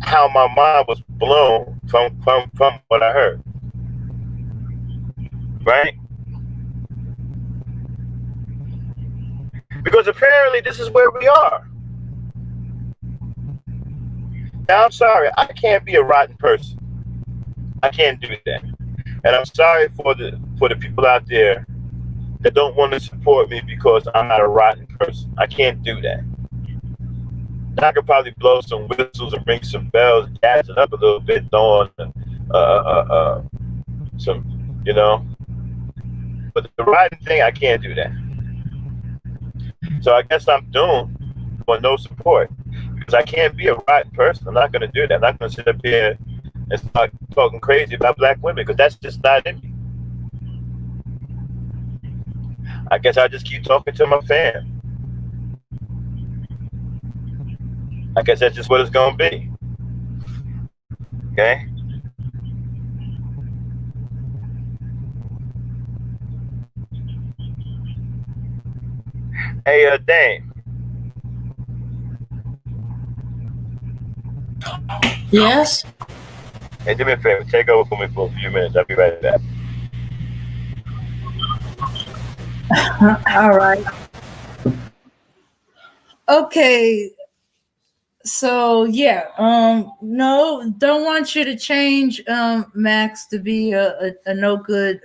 how my mind was blown from what I heard, right? Because apparently this is where we are. Now I'm sorry, I can't be a rotten person. I can't do that, and I'm sorry for the people out there that don't want to support me because I'm not a rotten person. I can't do that. I could probably blow some whistles and ring some bells, gas it up a little bit, throwing some, you know. But the rotten thing, I can't do that. So I guess I'm doomed for no support because I can't be a rotten person. I'm not going to do that. I'm not going to sit up here and start talking crazy about black women because that's just not in me. I guess I just keep talking to my fam. I guess that's just what it's going to be. Okay? Hey, Dame. Yes. Hey, do me a favor. Take over for me for a few minutes. I'll be right back. All right. Okay. So yeah, no, don't want you to change Max to be a no good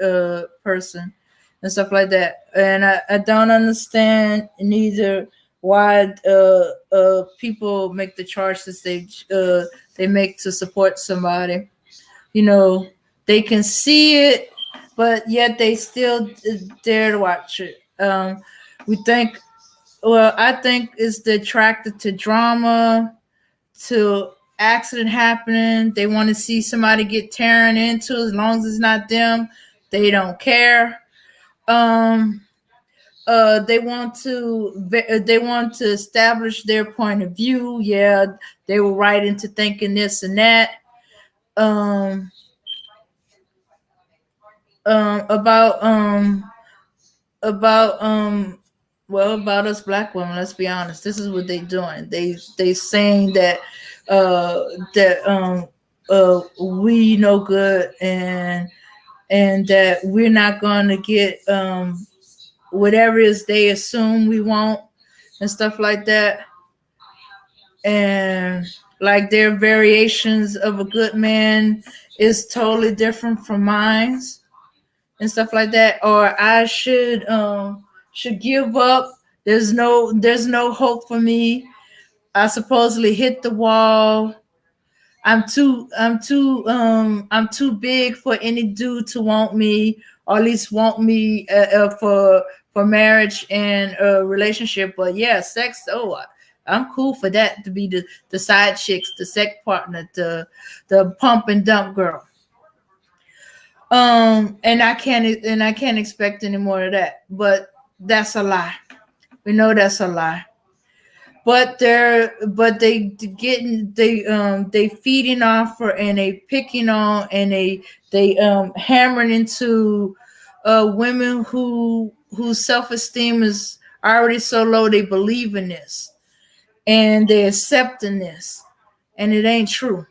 person and stuff like that. And I don't understand neither why people make the choices they make to support somebody. You know, they can see it, but yet they still dare to watch it. We think, well, I think it's the attracted to drama, to accident happening. They want to see somebody get tearing into. As long as it's not them, they don't care. Um, they want to establish their point of view. Yeah, they were right into thinking this and that. Um, about about well, about us black women, let's be honest, this is what they doing. They saying that uh that we no good, and that we're not gonna get whatever it is they assume we want and stuff like that. And like their variations of a good man is totally different from mine and stuff like that, or I should give up. There's no hope for me. I supposedly hit the wall. I'm too big for any dude to want me, or at least want me for marriage and a relationship. But yeah, sex. Oh, I'm cool for that, to be the side chicks, the sex partner, the pump and dump girl. And I can't expect any more of that. But that's a lie. We know that's a lie. But they feeding off her, and they picking on, and they hammering into women whose self-esteem is already so low they believe in this and they accepting this, and it ain't true.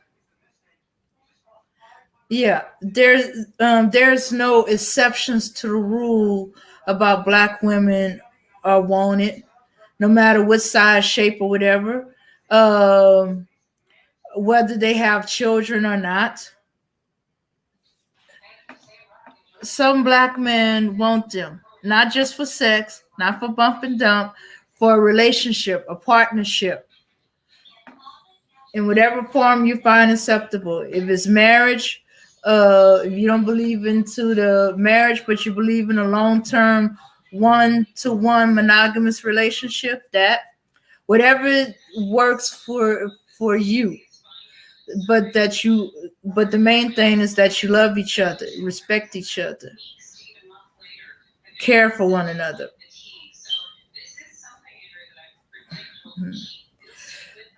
Yeah, there's no exceptions to the rule about black women are wanted, no matter what size, shape, or whatever, um, whether they have children or not. Some black men want them, not just for sex, not for bump and dump, for a relationship, a partnership, in whatever form you find acceptable. If it's marriage, if you don't believe into the marriage, but you believe in a long-term one-to-one monogamous relationship, that whatever works for you, but the main thing is that you love each other, respect each other, care for one another.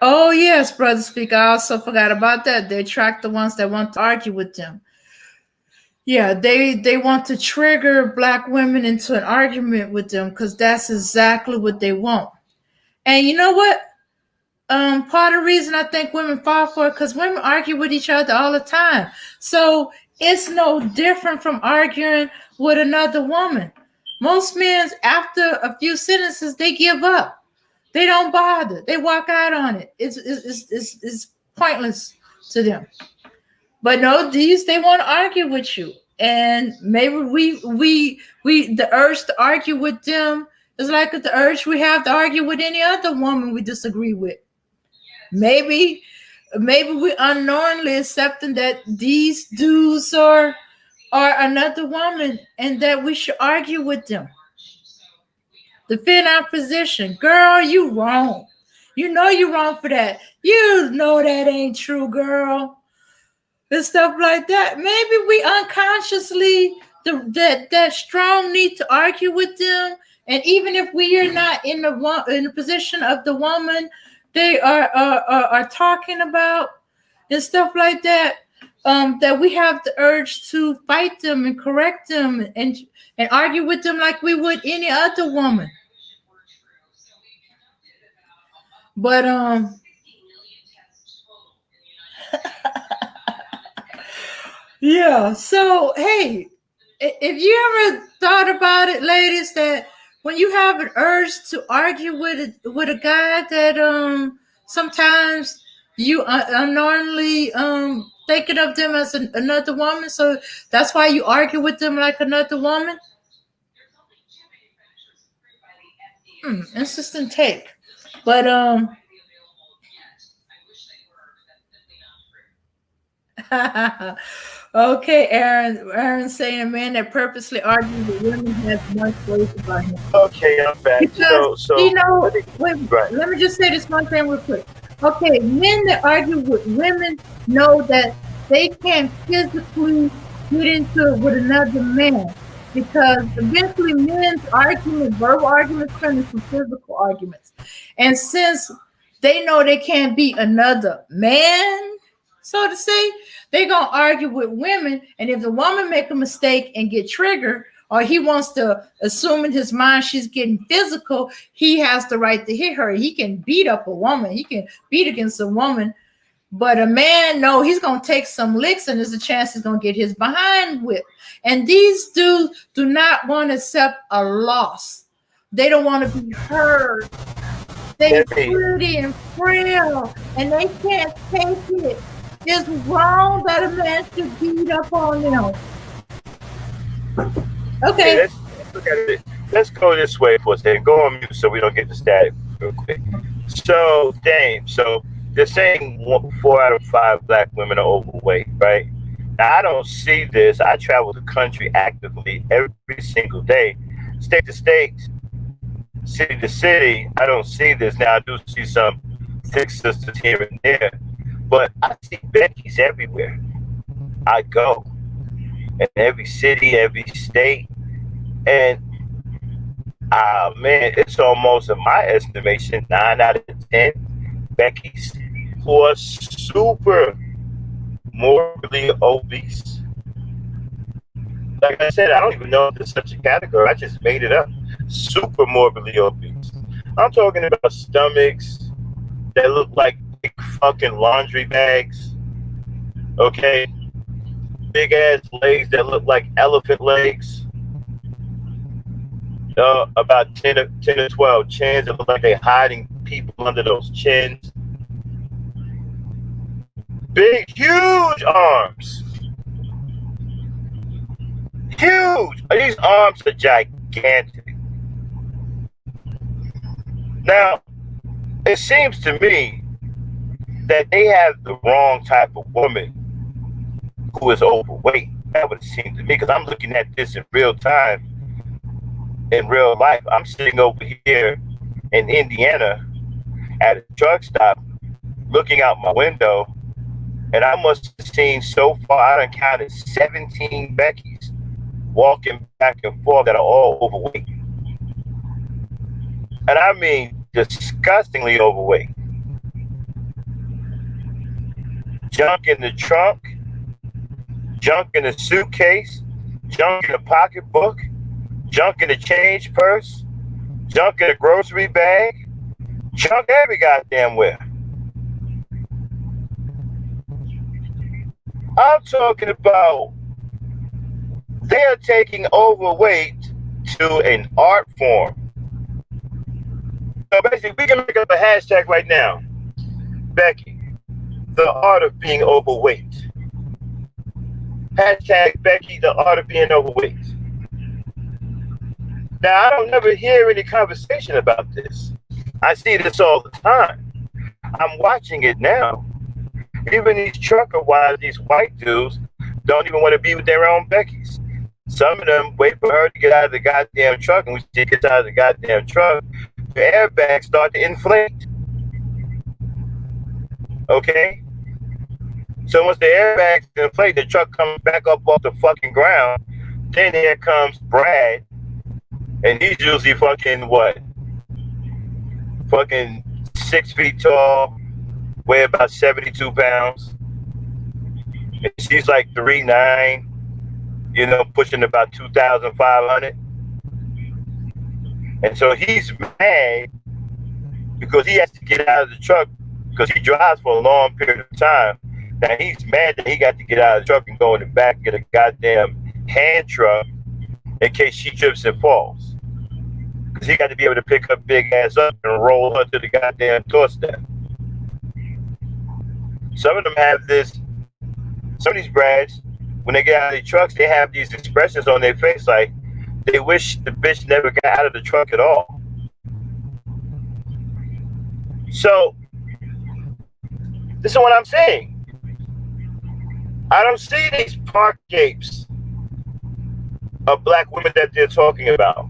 Oh yes, brother speaker. I also forgot about that. They attract the ones that want to argue with them. Yeah, they want to trigger black women into an argument with them because that's exactly what they want. And you know what? Part of the reason I think women fall for it because women argue with each other all the time. So it's no different from arguing with another woman. Most men, after a few sentences, they give up. They don't bother. They walk out on it. It's pointless to them. But no, these they want to argue with you, and maybe we the urge to argue with them is like the urge we have to argue with any other woman we disagree with. Maybe we unknowingly accepting that these dudes are another woman, and that we should argue with them. Defend our position. Girl, you wrong. You know you wrong for that. You know that ain't true, girl. And stuff like that. Maybe we unconsciously that strong need to argue with them. And even if we are not in the position of the woman they are talking about and stuff like that, that we have the urge to fight them and correct them and argue with them like we would any other woman. But yeah, so hey, if you ever thought about it, ladies, that when you have an urge to argue with a guy that sometimes you unknowingly thinking of them as another woman, so that's why you argue with them like another woman. Interesting take. But okay, Aaron saying a man that purposely argues with women has much ways about him. Okay, I'm back. Because So you know, right. let me just say this one thing real quick. Okay, men that argue with women know that they can't physically get into it with another man, because eventually men's arguments, verbal arguments, turn into physical arguments. And since they know they can't beat another man, so to say, they're gonna argue with women. And if the woman make a mistake and get triggered, or he wants to assume in his mind she's getting physical, he has the right to hit her. He can beat up a woman. He can beat against a woman. But a man, no, he's going to take some licks, and there's a chance he's going to get his behind whipped. And these dudes do not want to accept a loss. They don't want to be heard. They're pretty and frail, and they can't take it. It's wrong that a man should beat up on them. Okay. Let's look at it. Let's go this way for a second. Go on mute so we don't get the static real quick. So, Dame, so they're saying 4 out of 5 black women are overweight, right? Now, I don't see this. I travel the country actively every single day, state to state, city to city. I don't see this. Now, I do see some thick sisters here and there, but I see Becky's everywhere I go, in every city, every state. And man, it's almost, in my estimation, 9 out of 10 Becky's who are super morbidly obese. Like I said, I don't even know if there's such a category. I just made it up. super morbidly obese. I'm talking about stomachs that look like big fucking laundry bags. Okay, big ass legs that look like elephant legs. About 10 or 12 chins that look like they're hiding people under those chins. Big, huge arms. Huge. These arms are gigantic. Now, it seems to me that they have the wrong type of woman who is overweight. That would seem to me, because I'm looking at this in real time, in real life. I'm sitting over here in Indiana at a truck stop looking out my window, and I must have seen so far, I done counted 17 Beckys walking back and forth that are all overweight. And I mean disgustingly overweight. Junk in the trunk, junk in the suitcase, junk in the pocketbook, junk in the change purse, junk in the grocery bag, junk every goddamn where. I'm talking about they're taking overweight to an art form. So basically, we can make up a hashtag right now. Becky, the art of being overweight. Hashtag Becky, the art of being overweight. Now, I don't never hear any conversation about this. I see this all the time. I'm watching it now. Even these trucker wives, these white dudes, don't even want to be with their own Beckys. Some of them wait for her to get out of the goddamn truck, and when she gets out of the goddamn truck, the airbags start to inflate. Okay? So once the airbags inflate, the truck comes back up off the fucking ground. Then here comes Brad, and he's usually fucking what? Fucking 6 feet tall, weigh about 72 pounds. And she's like 3'9", you know, pushing about 2,500. And so he's mad because he has to get out of the truck because he drives for a long period of time. Now he's mad that he got to get out of the truck and go in the back and get a goddamn hand truck in case she trips and falls. Because he got to be able to pick her big ass up and roll her to the goddamn doorstep. Some of them have this, some of these brads, when they get out of their trucks, they have these expressions on their face like they wish the bitch never got out of the truck at all. So, this is what I'm saying. I don't see these park apes of black women that they're talking about.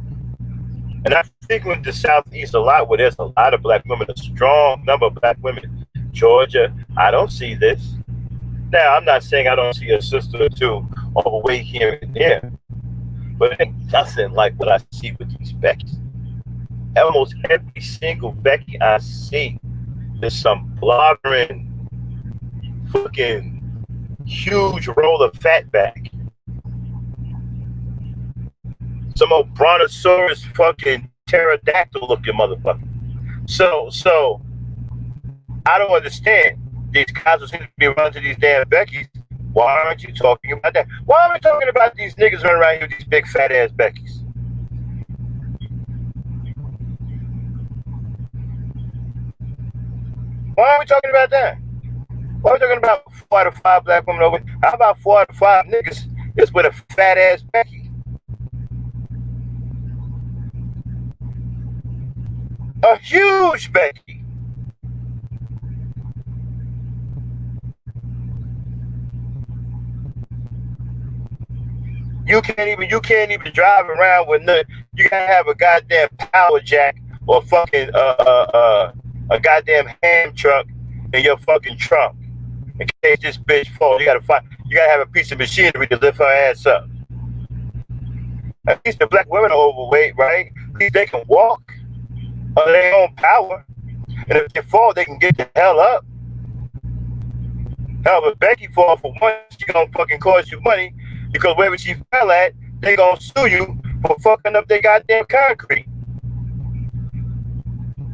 And I frequent the Southeast a lot where there's a lot of black women, a strong number of black women. Georgia, I don't see this. Now, I'm not saying I don't see a sister or two overweight here and there, but it ain't nothing like what I see with these Beckys. Almost every single Becky I see is some blobbering, fucking huge roll of fat back. Some old brontosaurus fucking pterodactyl looking motherfucker. So I don't understand. These guys who seem to be running to these damn Beckys. Why aren't you talking about that? Why are we talking about these niggas running around here with these big fat ass Beckys? Why are we talking about that? Why are we talking about 4 out of 5 black women over? How about 4 out of 5 niggas just with a fat ass Becky? A huge Becky. You can't even drive around with nothing. You gotta have a goddamn power jack or fucking a goddamn ham truck in your fucking trunk. In case this bitch falls, you gotta have a piece of machinery to lift her ass up. At least the black women are overweight, right? At least they can walk on their own power. And if they fall, they can get the hell up. Hell, if Becky fall for once, she gonna fucking cost you money because wherever she fell at, they gonna sue you for fucking up their goddamn concrete.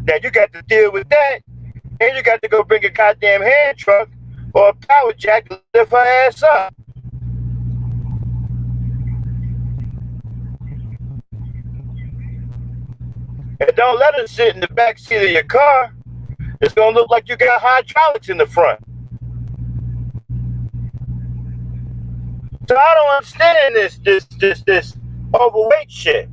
Now you got to deal with that, and you got to go bring a goddamn hand truck or a power jack to lift her ass up. And don't let her sit in the back seat of your car. It's gonna look like you got hydraulics in the front. So I don't understand this overweight shit.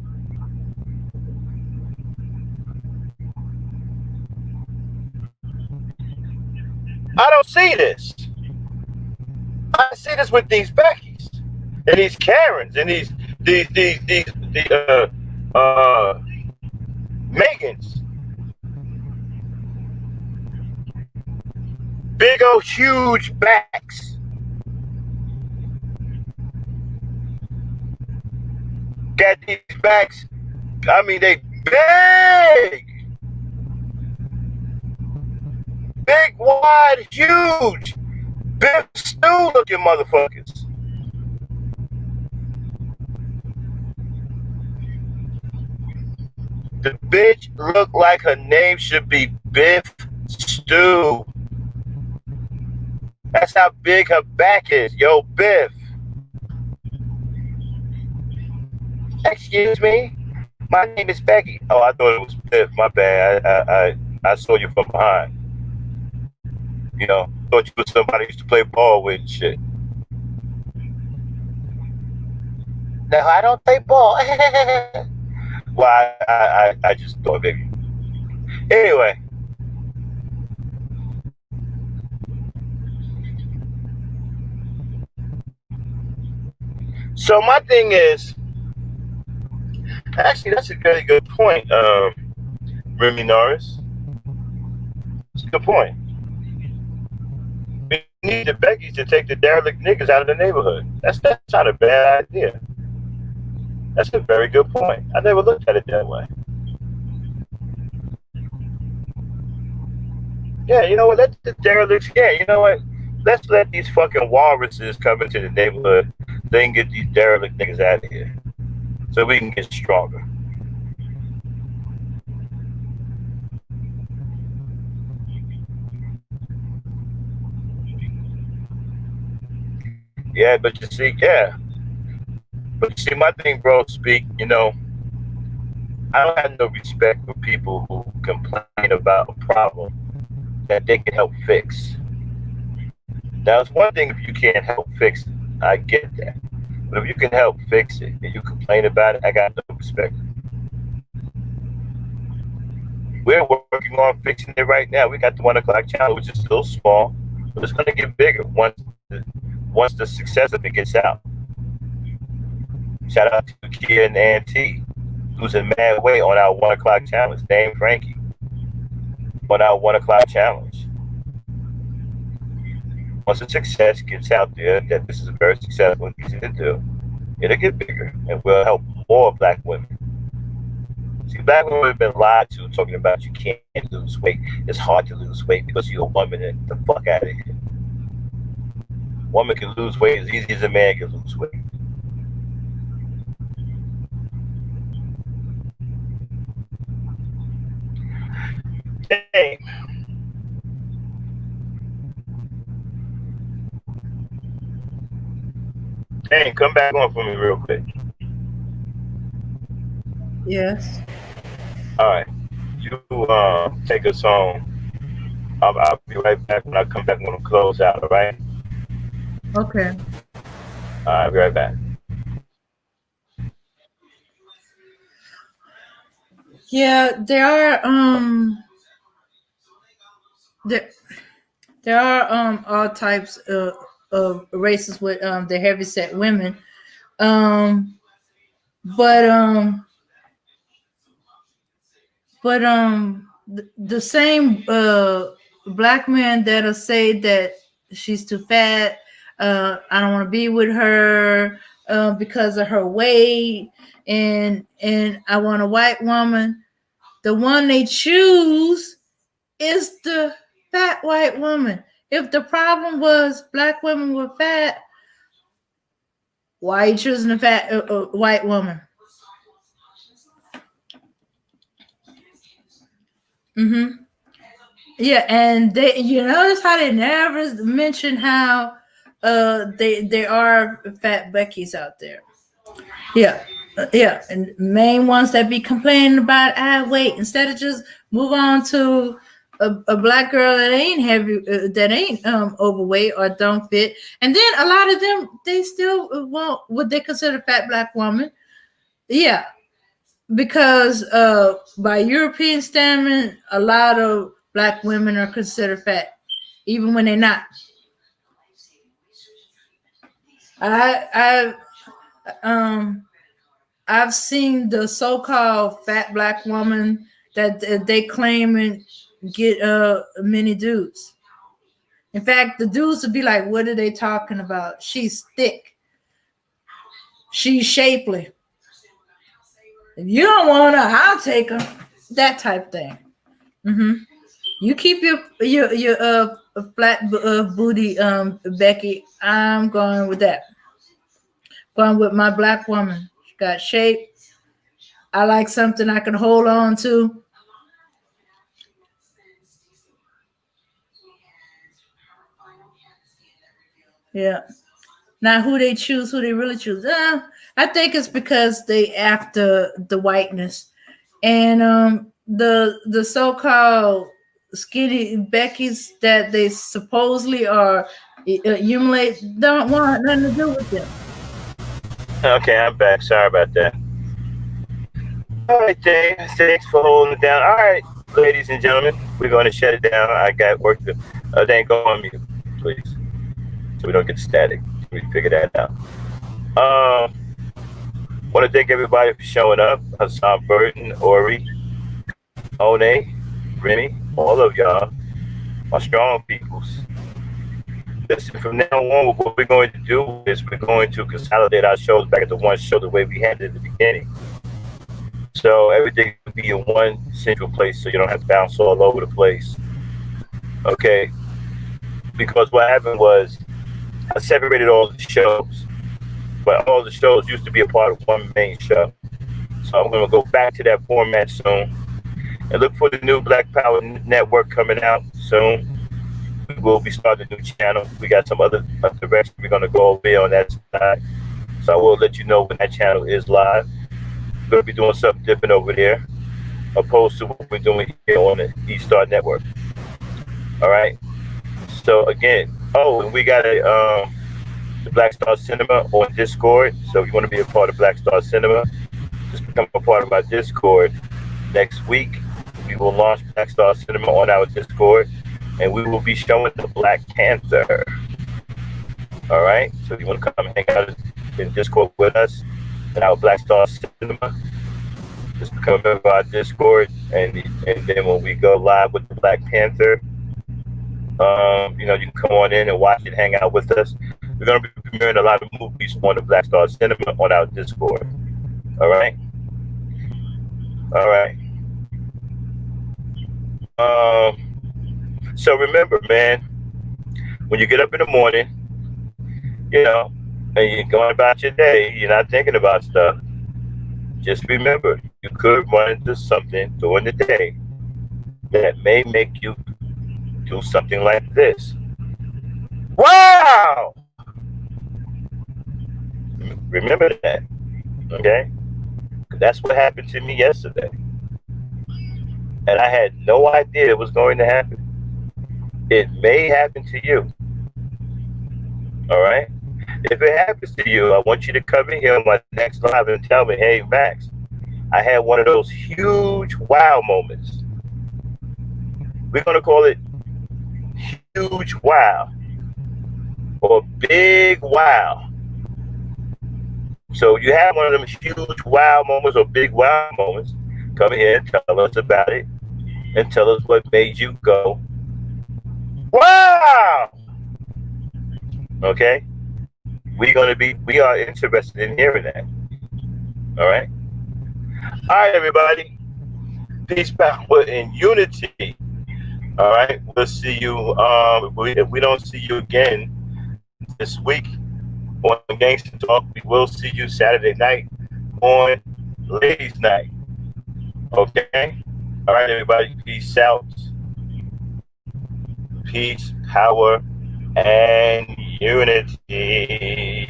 I don't see this. I see this with these Beckys and these Karens and these Megans. Big old huge backs. Got these backs. I mean, they big. Big, wide, huge. Big stew looking motherfuckers. The bitch looked like her name should be Biff Stew. That's how big her back is. Yo, Biff. Excuse me? My name is Becky. Oh, I thought it was Biff. My bad. I saw you from behind. You know, thought you was somebody who used to play ball with and shit. No, I don't play ball. Well, I just thought maybe. Anyway. So my thing is, actually, that's a very good point, Remy Norris. It's a good point. We need the Beckys to take the derelict niggas out of the neighborhood. That's not a bad idea. That's a very good point. I never looked at it that way. Yeah, you know what? Let the derelicts, yeah, you know what? Let's let these fucking walruses come into the neighborhood. They can get these derelict niggas out of here so we can get stronger. Yeah, but you see, my thing, bro, speak, you know, I don't have no respect for people who complain about a problem that they can help fix. Now, it's one thing if you can't help fix it. I get that. But if you can help fix it and you complain about it, I got no respect. We're working on fixing it right now. We got the 1 o'clock challenge, which is still small, but it's going to get bigger once the success of it gets out. Shout out to Kia and Auntie, who's in mad way on our 1 o'clock challenge. Named Frankie on our 1 o'clock challenge. Once the success gets out there, that this is very successful and easy to do, it'll get bigger and will help more black women. See, black women have been lied to talking about you can't lose weight. It's hard to lose weight because you're a woman and the fuck out of here. Woman can lose weight as easy as a man can lose weight. Dang. Dang, come back on for me real quick. Yes. All right. You take us home. I'll be right back when I come back when we close out, all right? Okay. All right, I'll be right back. Yeah, there are all types of races with the heavyset women. But the same black man that'll say that she's too fat, I don't want to be with her because of her weight, and I want a white woman. The one they choose is the fat white woman. If the problem was black women were fat, why are you choosing a fat white woman? Mm-hmm. Yeah, and you notice how they never mention how there are fat Beckys out there. Yeah. Yeah, and main ones that be complaining about weight instead of just move on to a black girl that ain't heavy, that ain't overweight or don't fit, and then a lot of them they still want what they consider fat black woman. Yeah, because by European standard, a lot of black women are considered fat, even when they're not. I I've seen the so-called fat black woman that they claim and get many dudes. In fact, the dudes would be like, "What are they talking about? She's thick. She's shapely. If you don't want her, I'll take her." That type thing. Mm-hmm. You keep your flat booty, Becky. I'm going with that. Going with my black woman. She got shape. I like something I can hold on to. Yeah. Now, who they choose, who they really choose? I think it's because they after the whiteness and the so-called skinny Becky's that they supposedly are emulate don't want nothing to do with them. Okay, I'm back. Sorry about that. All right, Jay. Thanks for holding it down. All right, ladies and gentlemen, we're going to shut it down. I got work to. Then go on mute, please, so we don't get static. We figure that out. Want to thank everybody for showing up. Hassan Burton, Ori, One, Remy, all of y'all, my strong peoples. Listen, from now on, what we're going to do is we're going to consolidate our shows back into one show the way we had it at the beginning. So everything will be in one central place so you don't have to bounce all over the place. Okay? Because what happened was I separated all the shows, but all the shows used to be a part of one main show. So I'm going to go back to that format soon. And look for the new Black Power Network coming out soon. We will be starting a new channel. We got some other direction we're going to go over on that side. So I will let you know when that channel is live. We're going to be doing something different over there, opposed to what we're doing here on the E-Star Network. All right. So again, and we got the Black Star Cinema on Discord. So if you want to be a part of Black Star Cinema, just become a part of our Discord. Next week, we will launch Black Star Cinema on our Discord, and we will be showing the Black Panther. All right. So if you want to come hang out in Discord with us in our Black Star Cinema, just become a member of our Discord, and then when we go live with the Black Panther, you can come on in and watch it, hang out with us. We're going to be premiering a lot of movies on the Black Star Cinema on our Discord. All right? All right. So remember, man, when you get up in the morning, and you're going about your day, you're not thinking about stuff. Just remember, you could run into something during the day that may make you do something like this. Wow! Remember that, okay? That's what happened to me yesterday. And I had no idea it was going to happen. It may happen to you. All right? If it happens to you, I want you to come in here on my next live and tell me, hey, Max, I had one of those huge wow moments. We're going to call it huge wow or big wow. So you have one of them huge wow moments or big wow moments, come in here and tell us about it and tell us what made you go, wow! Okay? We are interested in hearing that. All right? All right, everybody. Peace, power, and unity. All right? We'll see you. If we don't see you again this week on GANGSTA Talk, we will see you Saturday night on Ladies Night. Okay? All right, everybody. Peace out. Peace, power, and unity.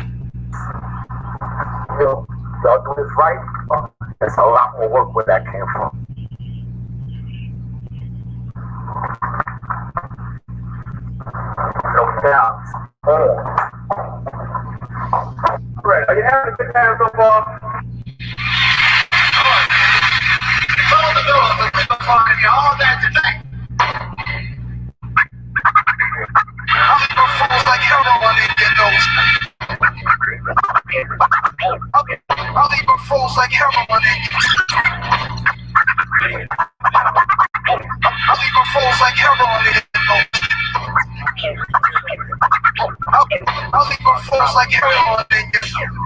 Yo, y'all do this right, there's a lot more work where that came from. No doubt. Right, are you having a good time so far? All that today. I'm leaving fools like heroin in your nose. I'm leaving fools like heroin in your nose. I'm leaving fools like heroin in your nose. I'm leaving fools like heroin in your nose.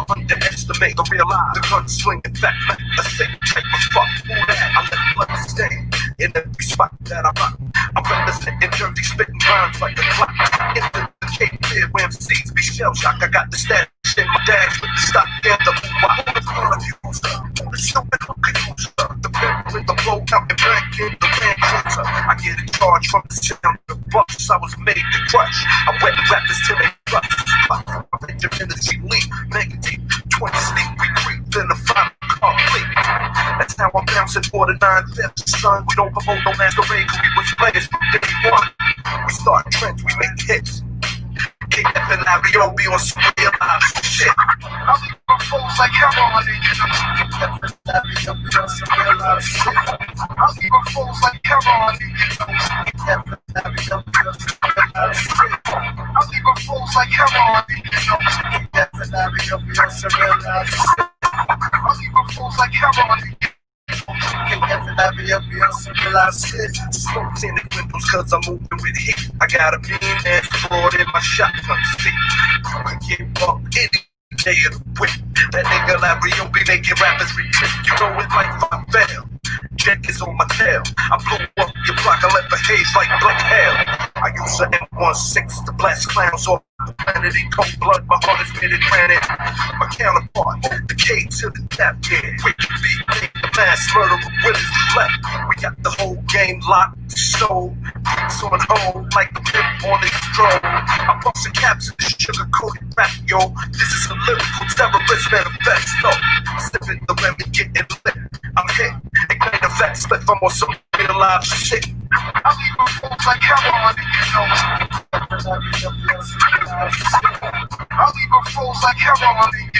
Underestimate or realize the gun swinging back. A sick type of fuck. I let blood stain in every spot that I rock. I'm representing Jersey, spitting rhymes like a clock. Into the Cape Clear where MCs be shell shock. I got the stash in my dash with the stock and the the stupid who could use her. The pimp with the blow out and back in the Land Cruiser. I get a charge from the sound of the bucks. I was made to crush. I wet rappers till they rust. Energy leak, negative 20 sleep, we creep, then the final complete. That's how I'm bouncing for the 9/5, son. We don't promote no masquerade, cause we was players from day one. We start trends, we make hits. KF and Larry be on some real live shit. I'm leaving fools like heroin in your nose. KF and Larry be on some real live shit. I'm leaving fools like heroin in your nose. KF and Larry be on some real live shit. I'm leaving fools like heroin in your nose. KF and Larry be on some real live shit. I'm leaving fools like heroin in your nose. Smokes in the windows cause I'm moving with heat. I got a mean ass Ford in my shotgun seat. You can get bumped any day of the week. That nigga Larry be making rappers retreat. You know it's like if I fail. Jack is on my tail. I blow up your block, I let the haze like black hell. I use an M16 to blast clowns off the planet in cold blood. My heart is pitted granite. My counterpart, the K to the tap, yeah. Quick beat, make the mass murderer with his left. We got the whole game locked, so beats on hold like the pimp on his stroll. I'm busting caps in the sugar-coated rap, yo. This is a lyrical terrorist manifesto. Sniffing the lemon, getting lit. I'm hit. Ignite the fat split from on some real live shit. I'm leaving fools like heroin in your nose. I'm leaving fools like heroin in your nose.